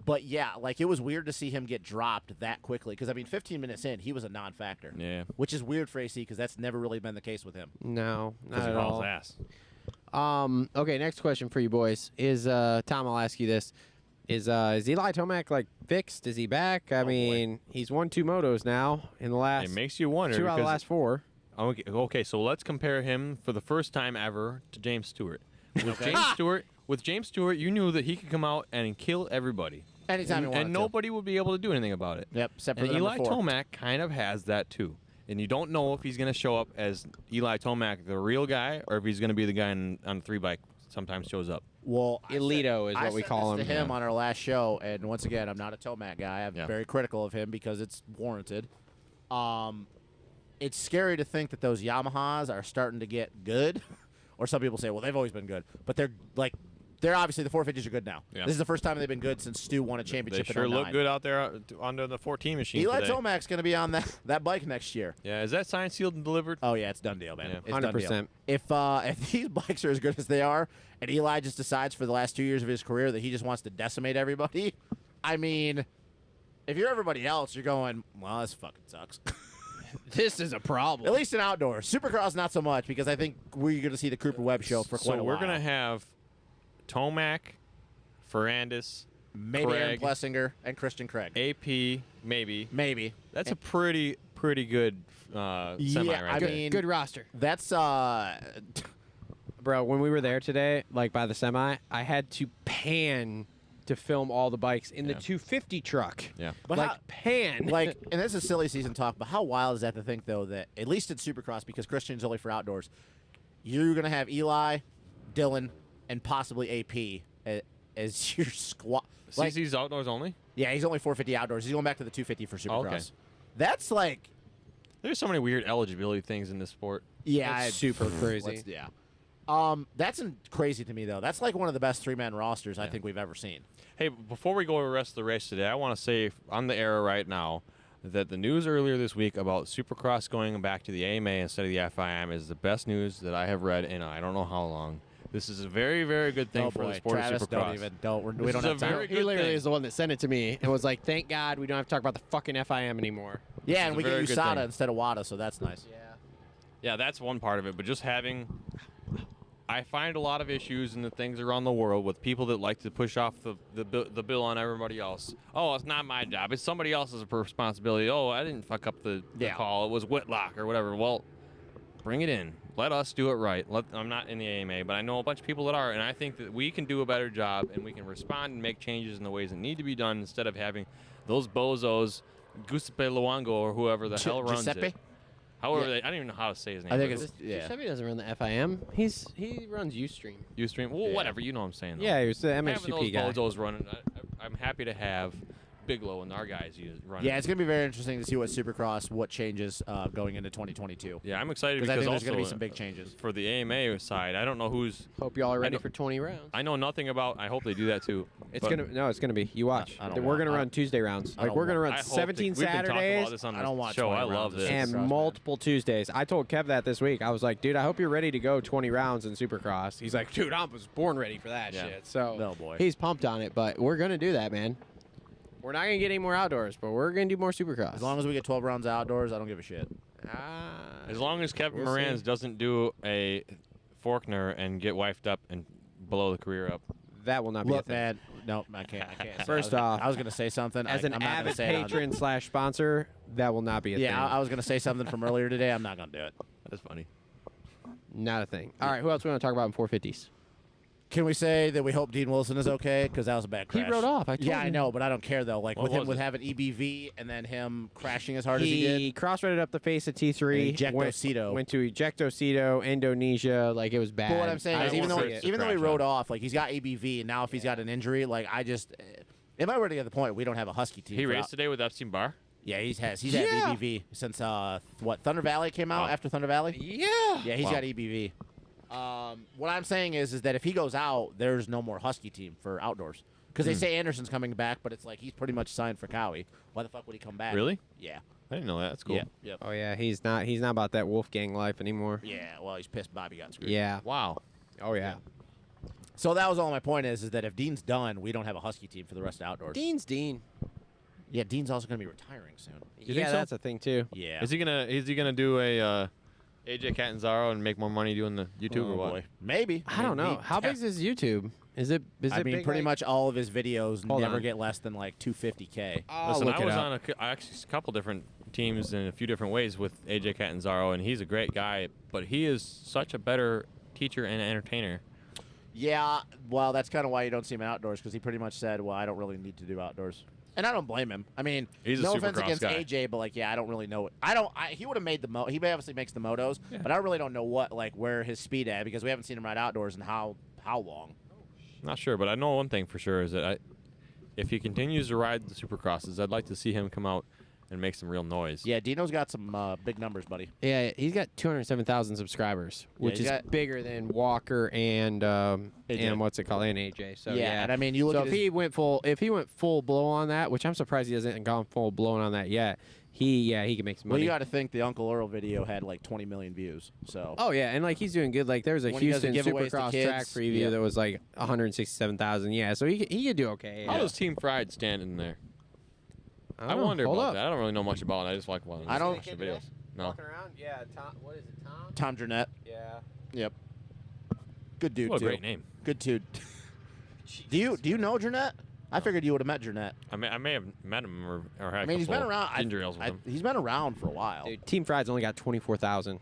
But yeah, like it was weird to see him get dropped that quickly because, I mean, 15 minutes in, he was a non-factor. Yeah. Which is weird for AC because that's never really been the case with him. No, not Because he at hauls all. ass. Okay, next question for you boys is Tom. I'll ask you this: Is Eli Tomac like fixed? Is he back? I mean, he's won 2 motos now in the last. It makes you wonder. 2 out of the because- last 4. Okay, so let's compare him for the first time ever to James Stewart. With James Stewart, you knew that he could come out and kill everybody. Anytime he wanted And to. nobody would be able to do anything about it. Yep, except for And the Eli number 4. Tomac kind of has that too. And you don't know if he's going to show up as Eli Tomac, the real guy, or if he's going to be the guy on the 3-bike sometimes shows up. Well, Elito is what we call I him. said this to him on our last show, and once again, I'm not a Tomac guy. I'm Yeah. very critical of him because it's warranted. It's scary to think that those Yamahas are starting to get good, or some people say, well, they've always been good, but they're obviously the 450s are good now. Yeah. This is the first time they've been good since Stu won a They championship. sure in 09. look good out there under the 14 machine Eli today. Tomac's going to be on that bike next year. Yeah, is that signed, sealed, and delivered? Oh yeah, it's done deal, man. Yeah. It's done deal. 100%. If these bikes are as good as they are, and Eli just decides for the last 2 years of his career that he just wants to decimate everybody, I mean, if you're everybody else, you're going, well, this fucking sucks. This is a problem. At least in outdoors. Supercross, not so much, because I think we're going to see the Cooper Webb show for quite a So while. we're going to have Tomac, Ferrandis, maybe Aaron Craig, Plessinger and Christian Craig. AP, maybe. Maybe. That's a pretty good semi Yeah, right I there. mean, Good roster. That's Bro, when we were there today, like by the semi, I had to pan to film all the bikes in the 250 truck. Yeah. But like how- pan. like, and this is silly season talk, but how wild is that to think, though, that at least in Supercross, because Christian's only for outdoors, you're going to have Eli, Dylan, and possibly AP as your squad. Like, CC's outdoors only? yeah, he's only 450 outdoors. He's going back to the 250 for Supercross. Okay. That's like, There's so many weird eligibility things in this sport. yeah, It's super crazy. Yeah. That's crazy to me, though. That's like one of the best 3-man rosters I think we've ever seen. Hey, before we go to the rest of the race today, I want to say on the air right now that the news earlier this week about Supercross going back to the AMA instead of the FIM is the best news that I have read in I don't know how long. This is a very, very good thing Oh, for boy. the sport Travis, of Supercross. we don't is a have time. very He good literally thing. is the one that sent it to me and was like, thank God we don't have to talk about the fucking FIM anymore. Yeah, is and a we get very good USADA thing. instead of WADA, so that's nice. Yeah, that's one part of it. But just having, I find a lot of issues in the things around the world with people that like to push off the bill on everybody else. Oh, it's not my job. It's somebody else's responsibility. Oh, I didn't fuck up the call. It was Whitlock or whatever. Well, bring it in. Let us do it right. I'm not in the AMA, but I know a bunch of people that are, and I think that we can do a better job and we can respond and make changes in the ways that need to be done instead of having those bozos, Giuseppe Luongo or whoever the hell runs Giuseppe? it. However, Yeah. I don't even know how to say his name. I think but it's yeah. Giuseppe doesn't run the FIM. He runs Ustream. Ustream. Well, whatever. You know what I'm saying. Though. Yeah, he was the Having MXGP those guy. bozos running, I'm happy to have Bigelow and our guys running. Yeah, it's gonna be very interesting to see what Supercross, what changes going into 2022. Yeah, I'm excited Because I because think there's also gonna be some big changes. for the AMA side. I don't know who's. Hope y'all are ready know- for 20 rounds. I know nothing about. I hope they do that too. It's but gonna be. You watch. I don't We're want- gonna I- run Tuesday rounds. I Like don't we're gonna want- I run hope 17 we've been talking about Saturdays this on I don't the want show. 20 I love rounds of this. and Supercross, man. multiple Tuesdays. I told Kev that this week. I was like, dude, I hope you're ready to go 20 rounds in Supercross. He's like, dude, I was born ready for that Yeah. shit. So Oh, boy. he's pumped on it, but we're gonna do that, man. We're not gonna get any more outdoors, but we're gonna do more Supercross. As long as we get 12 rounds outdoors, I don't give a shit. As long as Kevin We'll see. Moran's doesn't do a Faulkner and get wifed up and blow the career up. that will not be a Look, thing. man, no, I can't. First I off, was gonna say something. As an I'm not gonna avid say it on- patron / sponsor, that will not be a thing. Yeah, I was gonna say something from earlier today. I'm not gonna do it. That's funny. Not a thing. All right, who else we want to talk about in 450s? Can we say that we hope Dean Wilson is okay? Because that was a bad He crash. rode off, I told Yeah, I you. know, but I don't care though. Like What with him was with it? having EBV and then him crashing as hard as he He did. cross-threaded up the face of T3. And ejectocito. Went to ejectocito, Indonesia. Like, it was bad. But what I'm saying I is, don't even though wanna see it. even though he crash rode out. off, like he's got ABV, and now if he's got an injury, like I just, it might already get to the point we don't have a Husky team. He for raced out- today with Epstein Barr. Yeah, he's had Yeah. EBV since Thunder Valley came out Wow. after Thunder Valley. Yeah. Yeah, he's Wow. got EBV. What I'm saying is that if he goes out, there's no more Husky team for outdoors. Because they say Anderson's coming back, but it's like he's pretty much signed for Cowie. Why the fuck would he come back? Really? Yeah. I didn't know that. That's cool. Yeah. Yep. Oh, yeah. He's not about that Wolfgang life anymore. Yeah. Well, he's pissed Bobby got screwed. Yeah. Wow. Oh, yeah. So that was all my point is that if Dean's done, we don't have a Husky team for the rest of outdoors. Dean's Dean. Yeah, Dean's also going to be retiring soon. Yeah, think so? that's a thing, too. Yeah. Is he gonna do a AJ Catanzaro and make more money doing the YouTube or what? Boy. Maybe. I don't know. How big is YouTube? Is it I mean, big, pretty like- much all of his videos Hold never on. get less than like 250K. I'll Listen, look I it was up. on actually a couple different teams in a few different ways with AJ Catanzaro, and he's a great guy, but he is such a better teacher and entertainer. Yeah, well, that's kind of why you don't see him outdoors, because he pretty much said, well, I don't really need to do outdoors. And I don't blame him. I mean, He's a no offense Supercross against guy. AJ, but like, yeah, I don't really know. He would have made the he obviously makes the motos, Yeah. but I really don't know where his speed at, because we haven't seen him ride outdoors in how long. Not sure, but I know one thing for sure is that if he continues to ride the Supercrosses, I'd like to see him come out and make some real noise. Yeah, Dino's got some big numbers, buddy. Yeah, he's got 207,000 subscribers, which he's is got- bigger than Walker and what's it called, and AJ. So yeah, and I mean, you look so at if his, he went full blow on that, which I'm surprised he hasn't gone full blown on that yet. He can make some well, money. you got to think the Uncle Earl video had like 20 million views. So Oh yeah, and like he's doing good. Like there was a When he does the Houston giveaways to Supercross kids, track preview yeah. that was like 167,000. Yeah, so he could do okay. How Yeah. does Team Fried stand in there? I don't know. wonder Hold about up. that. I don't really know much about it. I just like I don't- watch the videos. No. Walking around, yeah. Tom, what is it, Tom? Tom Jurnett, Yeah. yep, good dude What a too. great name. Good dude. Do you know Jurnett? I figured you would have met Jurnett. I may have met him or had I mean, he's been around. ginger ales with him. He's been around for a while. Dude, Team Fried's only got 24,000.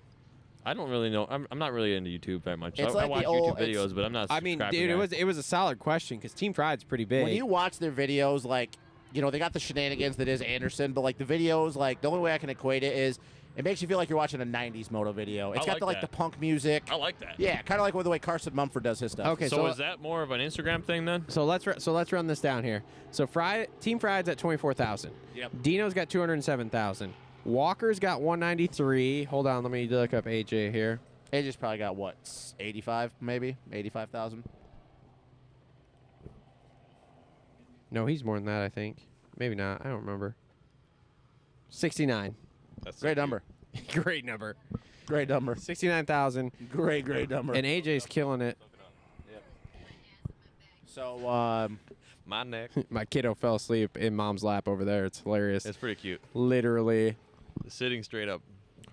I don't really know. I'm not really into YouTube very much. It's I like watch the old- YouTube videos, but I'm not. I mean, subscribed to dude, guy. it was a solid question because Team Fried's pretty big. When you watch their videos, like, you know, they got the shenanigans that is Anderson, but like the videos, like the only way I can equate it is it makes you feel like you're watching a 90s moto video. It's I got like the that. punk music. I like that. Yeah, kind of like the way Carson Mumford does his stuff. Okay, So, is that more of an Instagram thing then? So let's run this down here. So Team Fried's at 24,000. Yep. Dino's got 207,000. Walker's got 193. Hold on, let me look up AJ here. AJ's probably got what, 85 maybe, 85,000. No, he's more than that, I think. Maybe not. I don't remember. 69. That's Great number. Great number. Great number. 69,000. Great number. And AJ's killing it. So, My neck. My kiddo fell asleep in mom's lap over there. It's hilarious. It's pretty cute. Literally. Sitting straight up.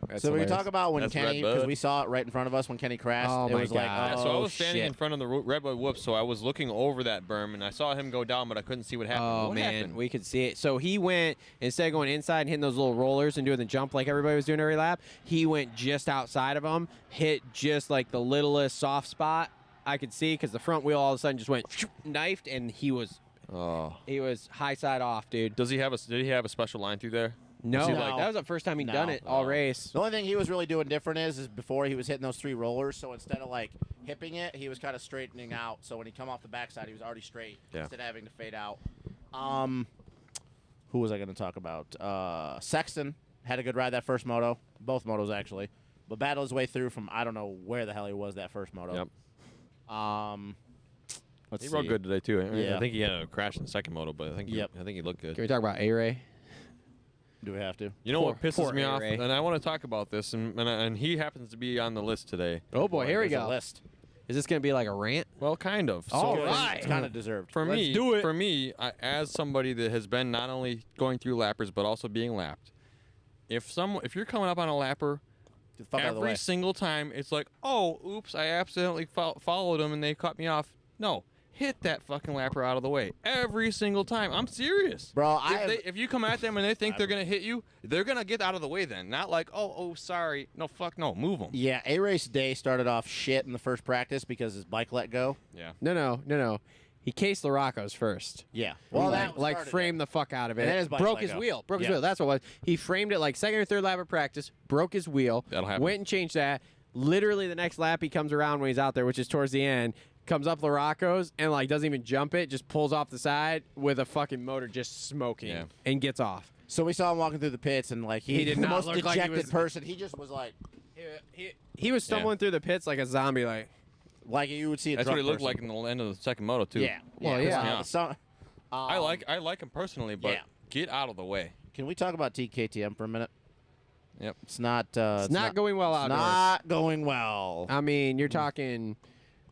That's so we hilarious. talk about when That's Kenny, Redbud. because we saw it right in front of us when Kenny crashed. Oh, it my was like, God. Yeah, oh, so I was standing shit. in front of the Redbud whoop, so I was looking over that berm, and I saw him go down, but I couldn't see what happened. Oh, What man. happened? We could see it. So he went, instead of going inside and hitting those little rollers and doing the jump like everybody was doing every lap, he went just outside of them, hit just like the littlest soft spot I could see because the front wheel all of a sudden just went knifed, and he was high side off, dude. Did he have a special line through there? No, Was he like- that was the first time he'd done No. it all race. The only thing he was really doing different is before he was hitting those 3 rollers, so instead of like hipping it, he was kind of straightening out. So when he come off the backside, he was already straight instead of having to fade out. Who was I going to talk about? Sexton had a good ride that first moto, both motos actually, but battled his way through from I don't know where the hell he was that first moto. Yep. Let's He see. rode good today too. Yeah. I think he had a crash in the second moto, but I think he looked good. Can we talk about A-Ray? Do we have to? You know what Poor pisses me off, A-Ray. and I want to talk about this, and he happens to be on the list today. Oh, boy, here we There's a go. List. Is this going to be like a rant? Well, kind of. All So right. It's kind of deserved. For Let's me, do it. For me, as somebody that has been not only going through lappers but also being lapped, if you're coming up on a lapper, Get the fuck out of the way. every single time it's like, oh, oops, I accidentally followed them and they cut me off. No, hit that fucking lapper out of the way every single time. I'm serious, Bro, If you come at them and they think they're gonna hit you, they're gonna get out of the way. Then, not like, oh, sorry, no, fuck, no, move them. Yeah, A-Race Day started off shit in the first practice because his bike let go. Yeah. No. He cased LaRocco's first. Yeah. Well, that like started framed the fuck out of it. And then his bike broke let his go. wheel. Broke his Yeah. wheel. That's what it was. He framed it like second or third lap of practice. Broke his wheel. That'll happen. Went and changed that. Literally the next lap he comes around when he's out there, which is towards the end. Comes up LaRocco's and like doesn't even jump it. Just pulls off the side with a fucking motor just smoking Yeah. and gets off. So we saw him walking through the pits, and like He did the not most look like he dejected was- person. He just was like He was stumbling through the pits like a zombie. Like you would see a That's what drunk he looked person. like in the end of the second moto too. Yeah. Well, yeah. So, I like him personally, but Yeah. get out of the way. Can we talk about TKTM for a minute? Yep. It's not. it's not going well It's outdoors. not going well. I mean, you're talking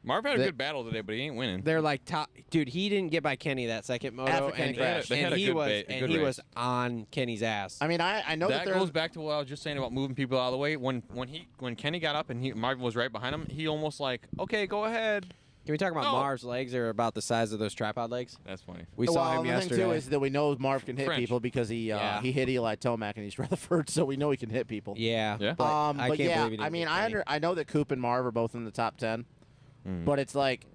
Marv had a good battle today, but he ain't winning. They're like top, dude. He didn't get by Kenny that second moto, After Kenny and, crashed. They had a he good was ba- good he race. was on Kenny's ass. I mean, I know that That goes back to what I was just saying about moving people out of the way. When Kenny got up and Marvin was right behind him, he almost like, okay, go ahead. Can we talk about No. Marv's legs are about the size of those tripod legs? That's funny. We saw him the yesterday. thing too is that we know Marv can hit French. people because he hit Eli Tomac in East Rutherford, so we know he can hit people. yeah, Yeah. But I but can't yeah, believe he didn't I mean, get Kenny. I know that Coop and Marv are both in the top 10, but it's like,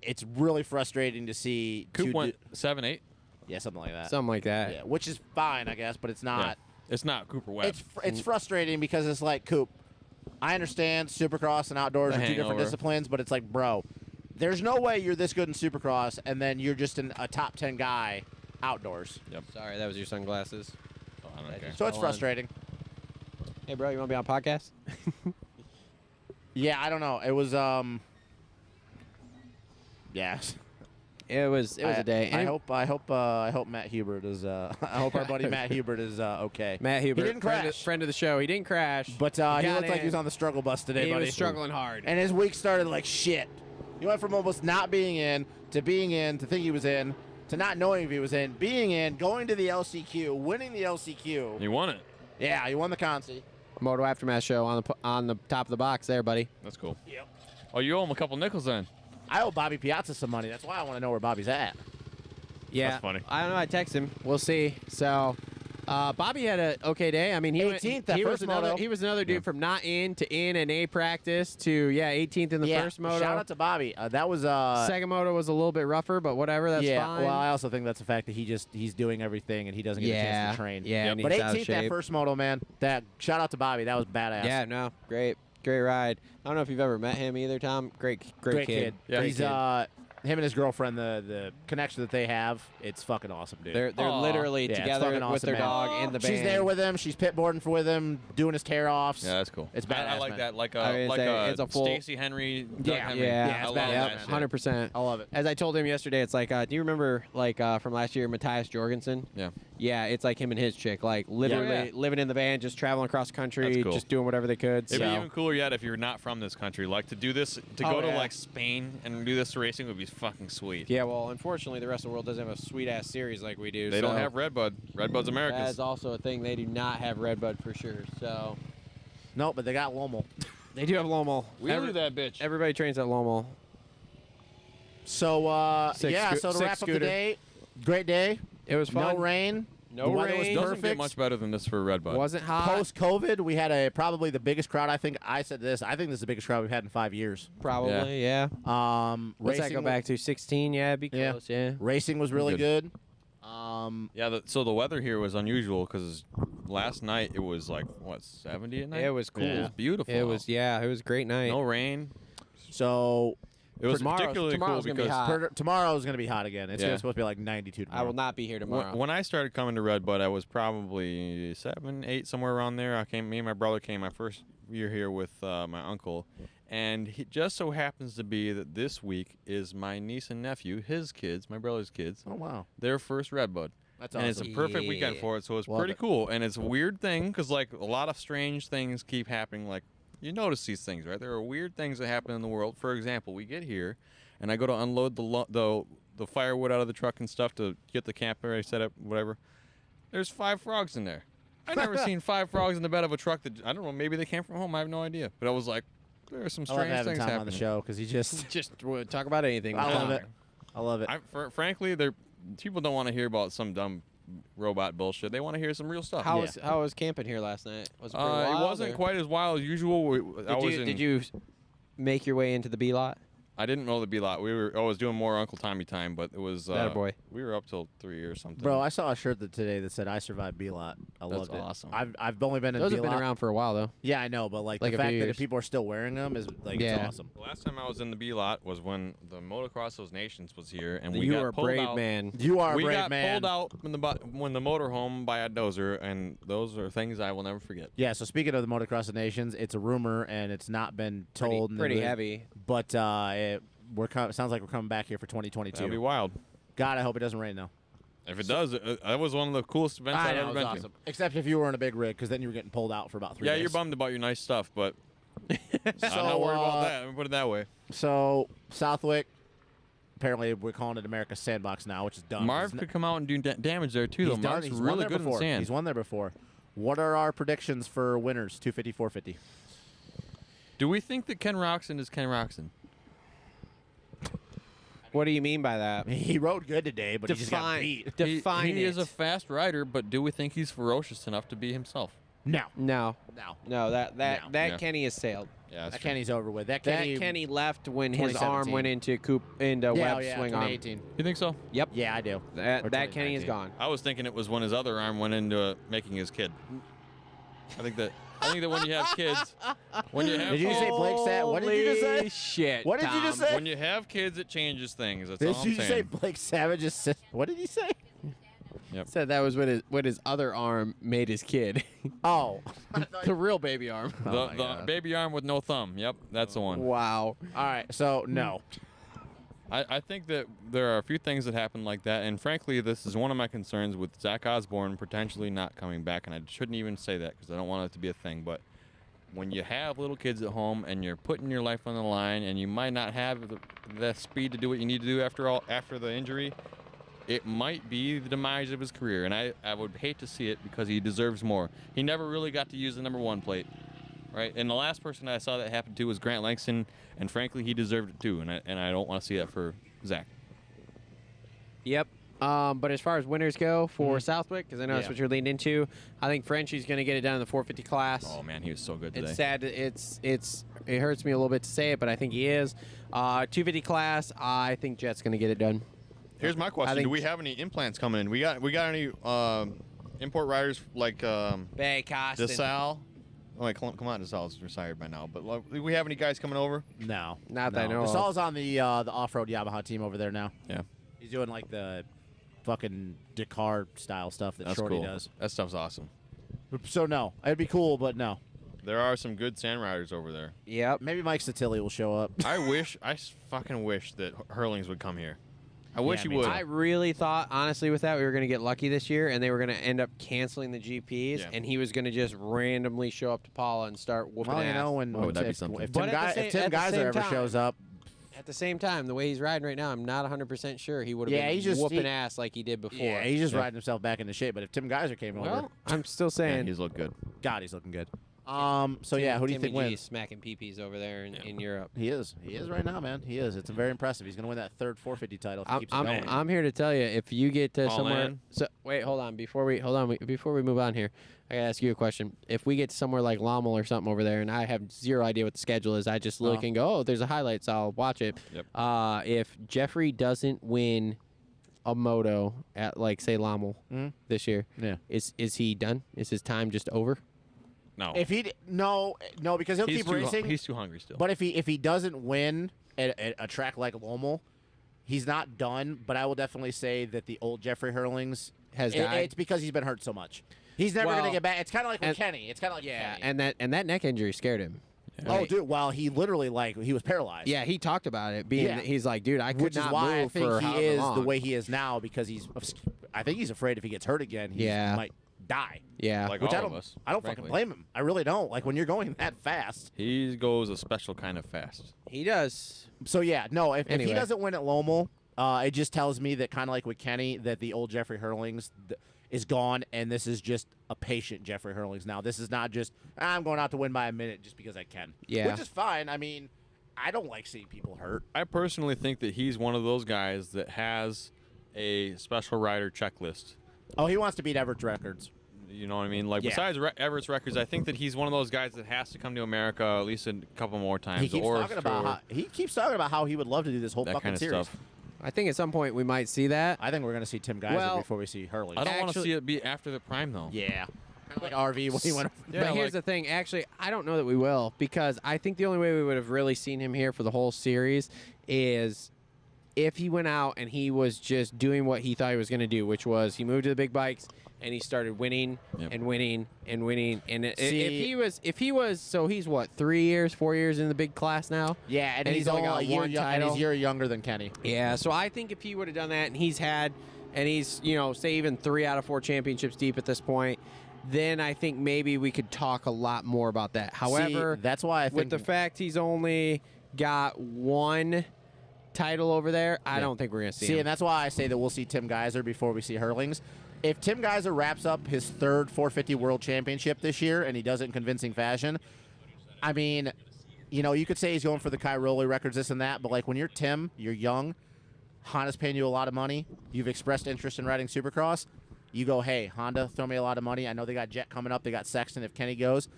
it's really frustrating to see Coop two went 7-8. yeah, something like that. something like that. Yeah, which is fine, I guess, but it's Yeah. not. It's not Cooper Webb. It's frustrating because it's like, Coop, I understand Supercross and outdoors The are two different hangover. disciplines, but it's like, bro, there's no way you're this good in Supercross and then you're just a top 10 guy outdoors. Sorry, that was your sunglasses. Oh, I don't care. So it's Hold on. frustrating. Hey, bro, you want to be on podcast? Yeah, I don't know. It was yeah. It was a day. I hope Matt Hubert is I hope our buddy Matt Hubert is okay. Matt Hubert, He didn't crash. friend of the show. He didn't crash, But he got looked like in. he was on the struggle bus today, he buddy. was struggling hard. And his week started like shit. He went from almost not being in to being in to think he was in to not knowing if he was in, being in, going to the LCQ, winning the LCQ. He won it. Yeah, he won the Consi. Moto Aftermath Show on the top of the box there, buddy. That's cool. Yep. Oh, you owe him a couple nickels then. I owe Bobby Piazza some money. That's why I want to know where Bobby's at. Yeah, That's funny. I don't know. I text him. We'll see. So, Bobby had an okay day. I mean, he 18th that he was first another. moto. He was another dude from not in to in and A practice to 18th in the first moto. Shout out to Bobby. That was Second moto was a little bit rougher, but whatever. That's fine. Well, I also think that's the fact that he's doing everything and he doesn't get a chance to train. Yeah, and But he's out of 18th that shape. first moto, man. That shout out to Bobby. That was badass. Yeah, no, great ride. I don't know if you've ever met him either, Tom. Great kid. Yeah. He's him and his girlfriend, the connection that they have, it's fucking awesome, dude. They're Aw. literally Yeah, it's together fucking with awesome, their man. dog in the band. She's there with him. She's pitboarding with him, doing his tear-offs. Yeah, that's cool. It's I badass, like man. that. Like I mean, a it's a full- Stacey Henry. Doug Yeah, Henry. yeah, I it's love badass, that man. shit. 100%. I love it. As I told him yesterday, it's like, do you remember from last year, Matthias Jorgensen? Yeah. Yeah, it's like him and his chick, like literally Yeah. living in the van, just traveling across the country, That's cool. just doing whatever they could. It'd so. be even cooler yet if you're not from this country. Like to do this, to Oh, go to yeah. like Spain and do this racing would be fucking sweet. Yeah, well, unfortunately, the rest of the world doesn't have a sweet ass series like we do. They don't so have Redbud. Redbud's That America's. is also a thing. They do not have Redbud for sure. So No, but they got Lommel. they do have Lommel. Wheelie that bitch. Everybody trains at Lommel. So Sick yeah, sco- so to sick wrap up scooter. the day, great day. It was fun. No rain. No the weather was rain. Doesn't perfect. get much better than this for Redbud. Wasn't hot. Post COVID, we had probably the biggest crowd. I think I said this. I think this is the biggest crowd we've had in 5 years. Probably, yeah. Racing What's that go back to? 16? Yeah, it'd be Yeah. close. Yeah. Racing was really good. Yeah, so the weather here was unusual because last night it was like, what, 70 at night? It was cool. It was beautiful. It was it was a great night. No rain. So It was Tomorrow's- particularly cool tomorrow's gonna be because hot. tomorrow is going to be hot again. It's Yeah. supposed to be like 92 tomorrow. I will not be here tomorrow. when I started coming to Redbud, I was probably 7, 8, somewhere around there. Me and my brother came my first year here with my uncle. And it just so happens to be that this week is my niece and nephew, his kids, my brother's kids, Oh, wow. their first Redbud. That's And awesome. it's a perfect weekend Yeah. for it, so it's Love pretty it. cool. And it's a weird thing because, like, a lot of strange things keep happening. Like, you notice these things, right? There are weird things that happen in the world. For example, we get here, and I go to unload the firewood out of the truck and stuff to get the camp ready set up, whatever. There's 5 frogs in there. I've never seen 5 frogs in the bed of a truck that, I don't know, maybe they came from home. I have no idea. But I was like, there are some I love strange having things Tom happening. on the show because he just. Just talk about anything. I love Tom. it. I love it. Frankly, people don't want to hear about some dumb robot bullshit. They want to hear some real stuff. How was camping here last night? Was it pretty It wild, wasn't or- quite as wild as usual. Did you make your way into the B lot? I didn't know the B lot. I was doing more Uncle Tommy time, but it was. Attaboy. We were up till 3 or something. Bro, I saw a shirt today that said "I survived B-Lot." I That's loved it. awesome. I've only been in Those have B-Lot. been around for a while though. Yeah, I know, but like Like the a fact few that years. if people are still wearing them is like Yeah. it's awesome. The last time I was in the B lot was when the Motocross Those Nations was here, and we You got are a pulled brave out. man. You are a We brave got man. pulled out when the motorhome by a dozer, and those are things I will never forget. Yeah. So speaking of the Motocross of Nations, it's a rumor and it's not been told. in the Pretty news, heavy. But it sounds like we're coming back here for 2022. That'd be wild. God, I hope it doesn't rain though. If it does, that was one of the coolest events I I've know, ever it been was awesome. Except if you were in a big rig, because then you were getting pulled out for about 3 to. Yeah, days. you're bummed about your nice stuff, but I'm not worried about that. Let me put it that way. So Southwick, apparently we're calling it America's Sandbox now, which is done. Marv could come out and do damage there too, though. He's done. Marv's He's won really there good in before. the sand. He's won there before. What are our predictions for winners? 250, 450. Do we think that Ken Roxon is Ken Roxon? What do you mean by that? He rode good today, but he just got beat. Define he it. is a fast rider, but do we think he's ferocious enough to be himself? No. No. No. No, that Yeah. Kenny has sailed. Yeah, that's That true. Kenny's over with. That That Kenny. Kenny left when his arm 2017. went into yeah, Webb's yeah, swing arm. 2018. You think so? Yep. Yeah, I do. Or That Kenny is 2019. gone. I was thinking it was when his other arm went into making his kid. I think that when you have kids, when you have Did you say Blake Savage? What did you just say? Holy shit. What did you just Tom. say? when you have kids, it changes things. That's Did all I'm you say saying. Blake Savage's sister? What did he say? Said that was when his other arm made his kid. Oh. The real baby arm. The baby arm with no thumb. Yep, that's the one. Wow. All right, so no. I think that there are a few things that happen like that, and frankly, this is one of my concerns with Zach Osborne potentially not coming back, and I shouldn't even say that because I don't want it to be a thing, but when you have little kids at home and you're putting your life on the line and you might not have the speed to do what you need to do after the injury, it might be the demise of his career, and I would hate to see it because he deserves more. He never really got to use the number 1 plate, right? And the last person I saw that happen to was Grant Langston, and frankly, he deserved it too, and I don't want to see that for Zach. Yep. But as far as winners go for Southwick, because I know that's Yeah. what you're leaning into, I think Frenchie's going to get it done in the 450 class. Oh man, he was so good today. It's sad. It hurts me a little bit to say it, but I think he is. 250 class, I think Jet's going to get it done. Here's my question: think- do we have any implants coming in? We got any import riders like Bay, Costin. DeSalle? Oh wait, come on, DeSalle's retired by now. But do we have any guys coming over? No. Not that I know of. Gasol's on the off-road Yamaha team over there now. Yeah, He's doing like the fucking Dakar style stuff that that's Shorty cool. does. That stuff's awesome. So no, it'd be cool, but no. There are some good sand riders over there. Yep. Maybe Mike Satilli will show up. I fucking wish that Hurlings would come here. I wish he me would. too. I really thought, honestly, with that, we were going to get lucky this year, and they were going to end up canceling the GPs, Yeah. and he was going to just randomly show up to Paula and start whooping Well, ass. you know, would that be if something? Tim, But at the Tim same Geyser ever time- shows up, At the same time, the way he's riding right now, I'm not 100% sure he would have Yeah, been he's just- whooping he- ass like he did before. yeah, he's just riding himself back into shape. But if Tim Geyser came over, Well, I'm still Yeah, saying. he's looked good. God, he's looking good. So yeah, who do you Timmy think G wins? smacking peepees over there in Europe. He is right now, man. He is. It's very impressive. He's gonna win that third 450 title if he keeps it going. I'm here to tell you, if you get to All somewhere, in? so wait, hold on, before we move on here, I gotta ask you a question. If we get to somewhere like Lommel or something over there, and I have zero idea what the schedule is, I just look and go, oh, there's a highlights, I'll watch it. Yep. If Jeffrey doesn't win a moto at like say Lommel this year, Yeah. is he done? Is his time just over? No. If he no because he'll keep racing. He's too hungry still. But if he doesn't win at a track like Lommel, he's not done. But I will definitely say that the old Jeffrey Hurlings Has died? It's because he's been hurt so much. He's never Well, gonna get back. It's kind of like with and- Kenny. It's kind of like with Yeah, Kenny. and that neck injury scared him. Oh, dude. Well, he literally he was paralyzed. Yeah, he talked about it. He's like, dude, I could Which is not why I move think for he however is long. the way he is now because I think he's afraid if he gets hurt again, he Yeah. might die. Yeah, Like Which all I of don't. us, I don't fucking frankly. blame him. I really don't. Like when you're going that fast. He goes a special kind of fast. he does. So yeah, no. If Anyway. he doesn't win at Lommel, it just tells me that kind of like with Kenny, that the old Jeffrey Hurlings is gone, and this is just a patient Jeffrey Hurlings now. This is not just I'm going out to win by a minute just because I can. Yeah. Which is fine. I mean, I don't like seeing people hurt. I personally think that he's one of those guys that has a special rider checklist. Oh, he wants to beat Everett's records. You know what I mean? Like Yeah. besides Everett's records, I think that he's one of those guys that has to come to America at least a couple more times. He keeps or talking about how he would love to do this whole that fucking kind of series. stuff. I think at some point we might see that. I think we're gonna see Tim Geyser Well, before we see Hurlings. I don't want to Actually- see it be after the prime though. Yeah. Kind of like RV when he went. Yeah, But here's like- the thing. Actually, I don't know that we will because I think the only way we would have really seen him here for the whole series is if he went out and he was just doing what he thought he was going to do, which was he moved to the big bikes and he started winning Yep. and winning and winning. And See- if he was, so he's what, 4 years in the big class now? Yeah, and And he's he's only only got a year one young, and he's title. a year younger than Kenny. Yeah, so I think if he would have done that and he's, say even 3 out of 4 championships deep at this point, then I think maybe we could talk a lot more about that. However, See, that's why I think with the fact he's only got one title over there, I don't think we're going to see him. and that's why I say that we'll see Tim Geiser before we see Hurlings. If Tim Geiser wraps up his third 450 World Championship this year and he does it in convincing fashion, I mean, you know, you could say he's going for the Cairoli records, this and that, but like when you're Tim, you're young, Honda's paying you a lot of money, you've expressed interest in riding Supercross, you go, hey, Honda, throw me a lot of money. I know they got Jet coming up, they got Sexton if Kenny goes.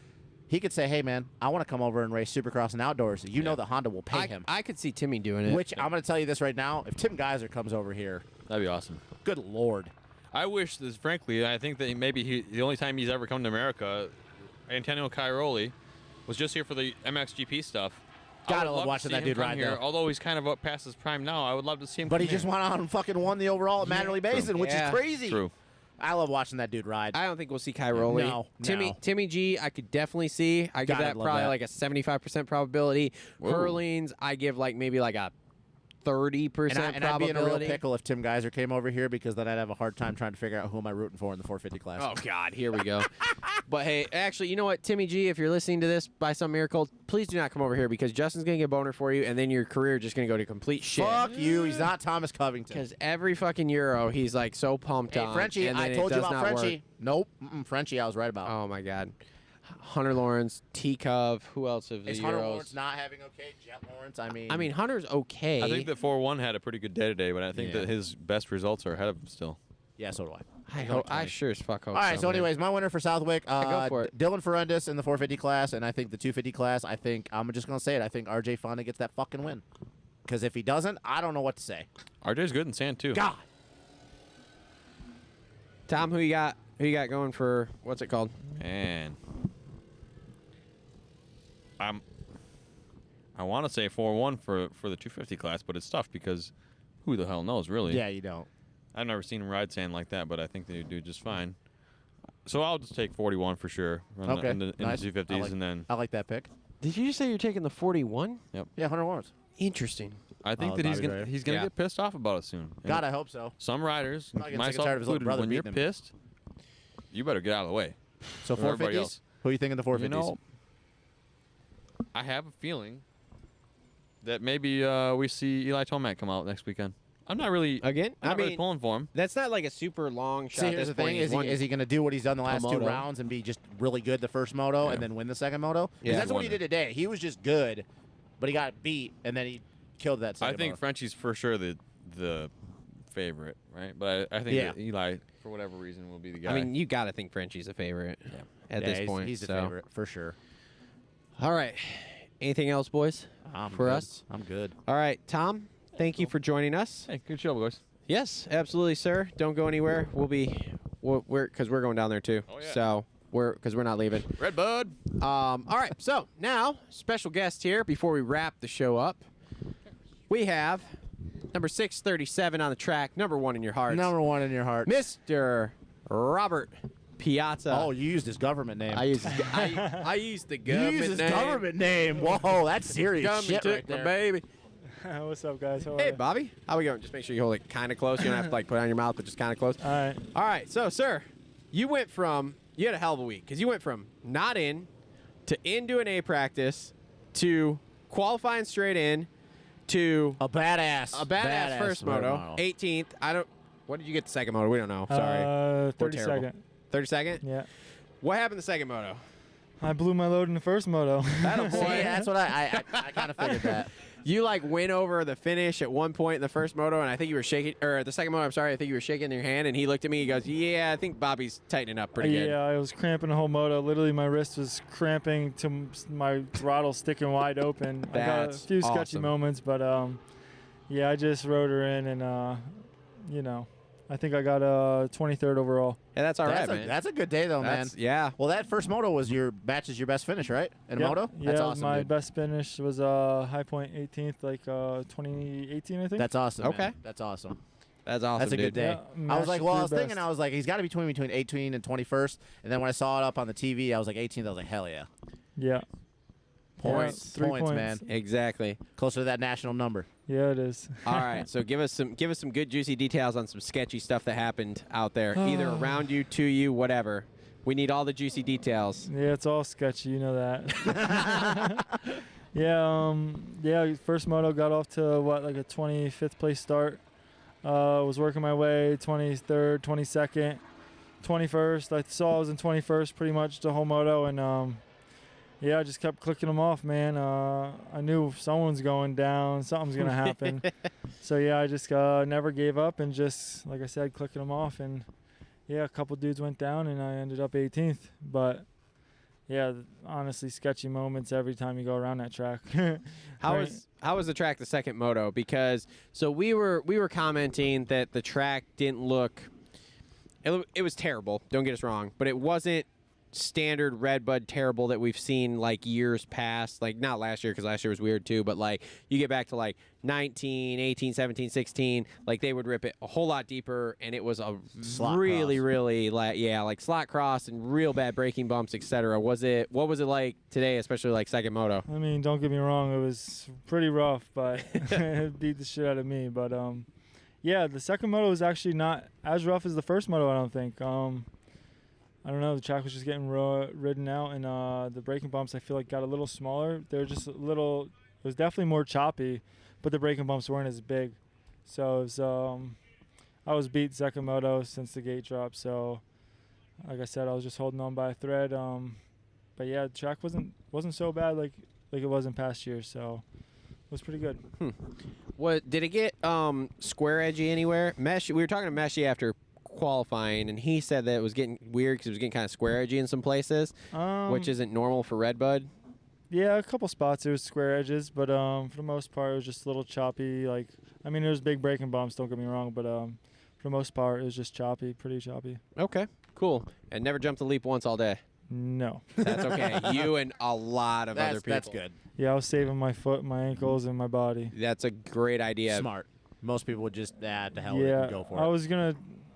He could say, hey, man, I want to come over and race Supercross and outdoors. You know that Honda will pay him. I could see Timmy doing it. Which I'm going to tell you this right now. If Tim Geiser comes over here, That'd be awesome. good Lord. I wish this, frankly, I think that maybe the only time he's ever come to America, Antonio Cairoli, was just here for the MXGP stuff. Gotta I would love love to watching see that him dude come ride, here. though. Although he's kind of up past his prime now, I would love to see him But come he just here. went out and fucking won the overall at Manderley Basin, which Yeah. is crazy. True. I love watching that dude ride. I don't think we'll see Cairoli. No. Timmy G, I could definitely see. I give God, I'd that love probably that. like a 75% probability. Whoa. Hurlings, I give like maybe like a 30% and I'd be in a real probability. pickle if Tim Geiser came over here because then I'd have a hard time trying to figure out who am I rooting for in the 450 class. Oh, God, here we go. But, hey, actually, you know what, Timmy G, if you're listening to this by some miracle, please do not come over here because Justin's going to get a boner for you, and then your career is just going to go to complete shit. Fuck you. He's not Thomas Covington. Because every fucking Euro, he's, like, so pumped Hey, on. Frenchie, and then I it told you does about not work. Frenchie. Nope. Frenchie, I was right about. Oh, my God. Hunter Lawrence, T-Cov, who else of the Is Euros? Hunter Lawrence not having okay? Jet Lawrence, I mean, Hunter's okay. I think that 4-1 had a pretty good day today, but I think Yeah. that his best results are ahead of him still. yeah, so do I. I sure as fuck hope All right, so man. anyways, my winner for Southwick, go for it. Dylan Ferrandis in the 450 class, and I think the 250 class, I'm just going to say it, I think RJ Fonda gets that fucking win. Because if he doesn't, I don't know what to say. RJ's good in sand, too. God. Tom, who you got going for, what's it called? Man. I want to say 4-1 for the 250 class, but it's tough because who the hell knows, really? Yeah, you don't. I've never seen him ride sand like that, but I think they do just fine. So I'll just take 41 for sure Okay, in the nice. 250s, and then I like that pick. Did you just say you're taking the 41? Yeah, Hunter Lawrence. Interesting. I think Oh, that he's Bobby gonna Dreyer. get pissed off about it soon. And God, I hope so. some riders, Probably gets sick and myself tired of his little included, brother when you're beating him. pissed, you better get out of the way. So For everybody 450s? else. Who you think in the 450s? You know, I have a feeling that maybe we see Eli Tomac come out next weekend. I'm not really Again? I'm not really pulling for him. That's not like a super long shot. See, at here's this the point. thing: He's is he going to do what he's done the last two Moto. rounds and be just really good the first moto Yeah. and then win the second moto? 'Cause Yeah. that's what he did today. He was just good, but he got beat and then he killed that I second think moto. Frenchie's for sure the favorite, right? But I think Yeah. that Eli, for whatever reason, will be the guy. I mean, you got to think Frenchie's a favorite at Yeah, this point. he's the so. favorite for sure. All right. Anything else, boys? I'm For good. us? I'm good. All right, Tom. Thank you for joining us. hey, good show, boys. Yes, absolutely, sir. Don't go anywhere. We're going down there too. Oh, yeah. So we're not leaving. Redbud. All right. So now, special guest here before we wrap the show up. We have number 637 on the track, number 1 in your heart, Number one in your heart. Mr. Robert Piazza. Oh, you used his government name. I used I used the you government used his name. government name. Whoa, that's serious Government shit took right my there. baby. What's up, guys? How are Hey, you? Bobby. How we going? Just make sure you hold it kind of close. You don't have to like put it on your mouth, but just kind of close. All right. All right. So, sir, you had a hell of a week because you went from not in to into an A practice to qualifying straight in to A badass. a badass first moto, 18th. What did you get the second moto? We don't know. Sorry. 32nd. 32nd? Yeah. What happened the second moto? I blew my load in the first moto. Atta See, boy. that's what I kind of figured that. You like went over the finish at one point in the first moto, and I think you were shaking, or the second moto. I'm sorry, I think you were shaking your hand, and he looked at me. He goes, "Yeah, I think Bobby's tightening up pretty good." Yeah, I was cramping the whole moto. Literally, my wrist was cramping to my throttle sticking wide open. I got a That's few sketchy awesome. moments, but yeah, I just rode her in, and I think I got 23rd overall. Yeah, that's all right, That's man. That's a good day though, man. Yeah. Well, that first moto was your best finish, right? In a Yep. moto? Yeah, That's awesome, my dude. best finish was High Point 18th, like 2018, I think. That's awesome. Okay. Man. That's awesome. That's awesome, That's a good dude. day. Yeah, I was like, well, I was master thinking, best. I was like, he's got to be between 18 and 21st. And then when I saw it up on the TV, I was like 18th. I was like, hell yeah. Yeah. Points. Yeah, 3 Points, man. Exactly. Closer to that national number. Yeah, it is. All right, so give us some good juicy details on some sketchy stuff that happened out there, either around you, to you, whatever. We need all the juicy details. Yeah, it's all sketchy. You know that. Yeah. First moto got off to like a 25th place start. Was working my way 23rd, 22nd, 21st. I saw I was in 21st pretty much the whole moto, and yeah, I just kept clicking them off, man. I knew if someone's going down, something's gonna happen. So yeah, I just never gave up and just, like I said, clicking them off. And yeah, a couple dudes went down, and I ended up 18th. But yeah, honestly, sketchy moments every time you go around that track. How was the track the second moto? Because so we were commenting that the track didn't look. It was terrible. Don't get us wrong, but it wasn't standard Redbud terrible that we've seen like years past. Like not last year, because last year was weird too. But like you get back to like 19, 18, 17, 16, like they would rip it a whole lot deeper, and it was a Slot really, cross. really like slot cross and real bad braking bumps, etc. What was it like today, especially like second moto? I mean, don't get me wrong, it was pretty rough, but it beat the shit out of me. But yeah, the second moto was actually not as rough as the first moto, I don't think. I don't know, the track was just getting ridden out, and the braking bumps I feel like got a little smaller. They were just a little, it was definitely more choppy, but the braking bumps weren't as big. So it was, I was beat second moto since the gate drop, so like I said, I was just holding on by a thread. But yeah, the track wasn't so bad like it was in past years, so it was pretty good. What did it get square edgy anywhere? Mesh. We were talking to Meshy after qualifying, and he said that it was getting weird because it was getting kind of square edgy in some places, which isn't normal for Redbud. Yeah, a couple spots there was square edges, but for the most part it was just a little choppy. Like, I mean, there was big braking bumps, don't get me wrong, but for the most part it was just choppy, pretty choppy. Okay, cool. And never jumped the leap once all day. No. That's okay. You and a lot of other people. That's good. Yeah, I was saving my foot, my ankles, and my body. That's a great idea. Smart. Most people would just add the hell with it and go for I it. was gonna.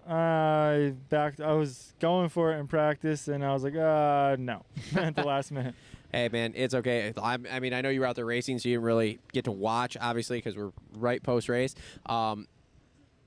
I was going for it in practice, and I was like, no, at the last minute. Hey, man, it's okay. I mean, I know you were out there racing, so you didn't really get to watch, obviously, because we're right post-race.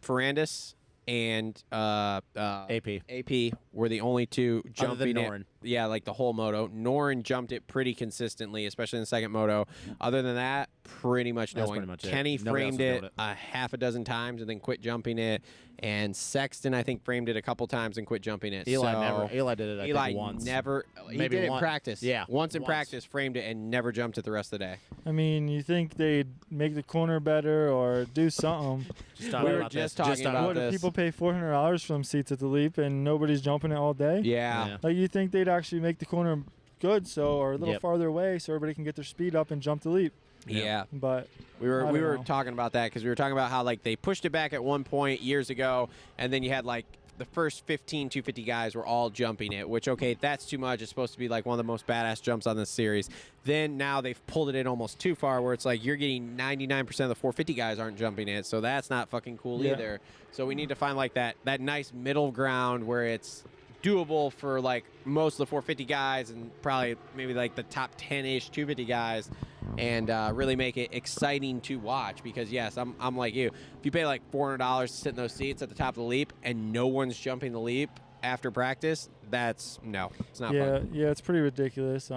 Ferrandis and AP were the only two jumping it. Noren. Yeah, like the whole moto. Noren jumped it pretty consistently, especially in the second moto. Other than that, pretty much no That's one. pretty much it. Kenny Nobody else framed was it doing it. a half a dozen times and then quit jumping it. And Sexton, I think, framed it a couple times and quit jumping it. Eli did it, I Eli think, once. never. He Maybe did it in one. practice. Yeah, Once in once. practice, framed it and never jumped it the rest of the day. I mean, you think they'd make the corner better or do something? Just talking We were about just this. talking about What, if this. people pay $400 for them seats at the Leap and nobody's jumping it all day? Yeah. Yeah. Like, you think they'd actually make the corner good, or a little Yep. farther away, so everybody can get their speed up and jump the Leap? Yeah. But We I were don't know. talking about that because we were talking about how like they pushed it back at one point years ago, and then you had like the first 15 250 guys were all jumping it, which okay, that's too much. It's supposed to be like one of the most badass jumps on this series. Then now they've pulled it in almost too far, where it's like you're getting 99% of the 450 guys aren't jumping it, so that's not fucking cool Yeah. either. So we need to find like that nice middle ground where it's doable for like most of the 450 guys and probably maybe like the top 10-ish 250 guys, and really make it exciting to watch. Because yes, I'm like you. If you pay like $400 to sit in those seats at the top of the Leap and no one's jumping the Leap after practice, it's not fun. Yeah, it's pretty ridiculous.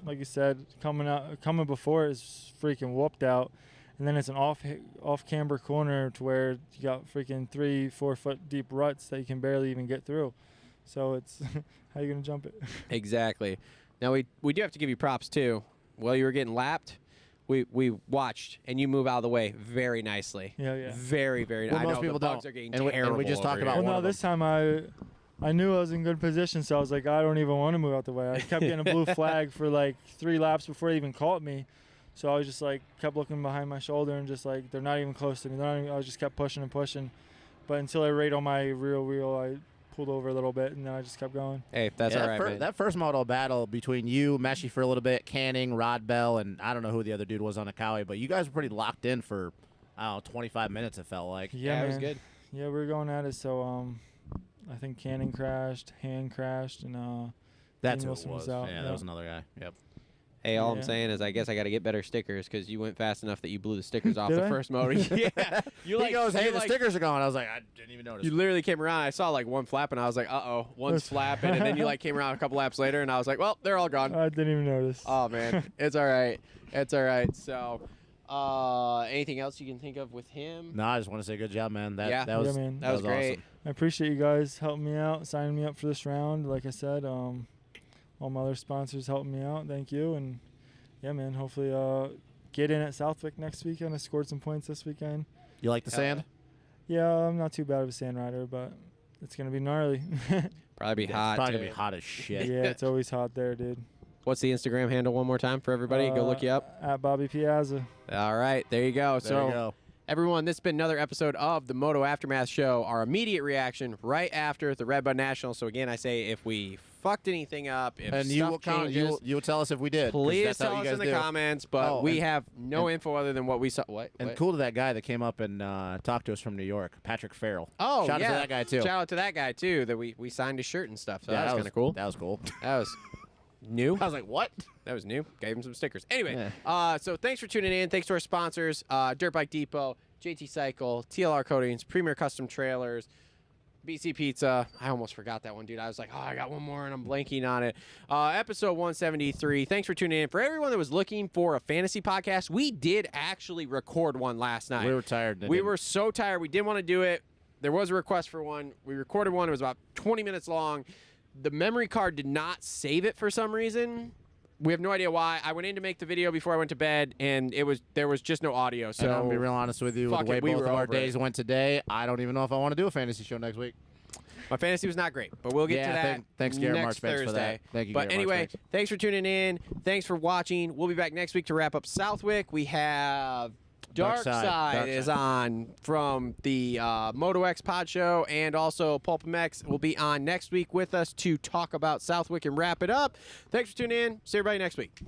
Like you said, coming before is freaking whooped out, and then it's an off camber corner to where you got freaking 3-4 foot deep ruts that you can barely even get through. So it's how you gonna jump it? Exactly. Now we do have to give you props too. While you were getting lapped, we watched and you move out of the way very nicely. Yeah. Very, very. Well, I most know people the bugs don't. are getting And we terrible. just talked over about here. Well, one no, of this time I knew I was in good position, so I was like, I don't even want to move out the way. I kept getting a blue flag for like 3 laps before they even caught me. So I was just like, kept looking behind my shoulder and just like, they're not even close to me. I just kept pushing and pushing. But until I rayed on my rear wheel, I pulled over a little bit and then I just kept going. Hey, that's all right, man. That first moto battle between you, Meshy for a little bit, Canning, Rod Bell, and I don't know who the other dude was on Akawi, but you guys were pretty locked in for, I don't know, 25 minutes, it felt like. Yeah, it was man. good. Yeah, we were going at it. So I think Canning crashed, Hand crashed, and That's Dean who it Wilson was. was out, Yeah, yeah. that was another guy. Yep. Hey, all I'm Yeah. saying is I guess I got to get better stickers because you went fast enough that you blew the stickers off Did the I? first motor. Yeah. You He goes, hey, you the stickers are gone. I was like, I didn't even notice. You literally came around. I saw like one flap, and I was like, uh-oh, one's flapping. And then you like came around a couple laps later, and I was like, well, they're all gone. I didn't even notice. Oh, man. It's all right. It's all right. So, anything else you can think of with him? No, I just want to say good job, man. That Yeah. was Yeah, man. That was great. awesome. I appreciate you guys helping me out, signing me up for this round. Like I said, all my other sponsors helping me out. Thank you. And yeah, man, hopefully get in at Southwick next weekend. I scored some points this weekend. You like the sand? Yeah, I'm not too bad of a sand rider, but it's going to be gnarly. Probably be Yeah, hot. it's probably too. gonna be hot as shit. Yeah, it's always hot there, dude. What's the Instagram handle one more time for everybody? Go look you up. At Bobby Piazza. All right. There you go. There So, you go. everyone, this has been another episode of the Moto Aftermath Show. Our immediate reaction right after the Redbud National. So, again, I say if we fucked anything up, if And stuff you will changes, you will tell us if we did. 'cause please that's how tell you us guys in the do. comments. But Oh, we and- have no info other than what we saw. What? And What? cool to that guy that came up and talked to us from New York, Patrick Farrell. Oh, shout yeah. out to that guy too. Shout out to that guy, too, that we signed his shirt and stuff. So Yeah, that was kind of cool. That was cool. That was new. I was like, what? That was new. Gave him some stickers. Anyway, Yeah. so thanks for tuning in. Thanks to our sponsors, Dirt Bike Depot, JT Cycle, TLR Coatings, Premier Custom Trailers, BC.Pizza. I almost forgot that one, dude. I was like, oh, I got one more, and I'm blanking on it. Episode 173. Thanks for tuning in. For everyone that was looking for a fantasy podcast, we did actually record one last night. We were tired. We were so tired. We didn't want to do it. There was a request for one. We recorded one. It was about 20 minutes long. The memory card did not save it for some reason. We have no idea why. I went in to make the video before I went to bed, and there was just no audio. So And I'm gonna be real honest with you. With fuck the way it, we both were of our over days it. went today, I don't even know if I want to do a fantasy show next week. my fantasy was not great, but we'll get Yeah, to that thanks, Garrett next Marchbanks, Thursday. for that. Thank you, But Garrett anyway, Marchbanks. thanks for tuning in. Thanks for watching. We'll be back next week to wrap up Southwick. We have Dark Side is on from the Moto X Pod Show, and also Pulp MX will be on next week with us to talk about Southwick and wrap it up. Thanks for tuning in. See everybody next week.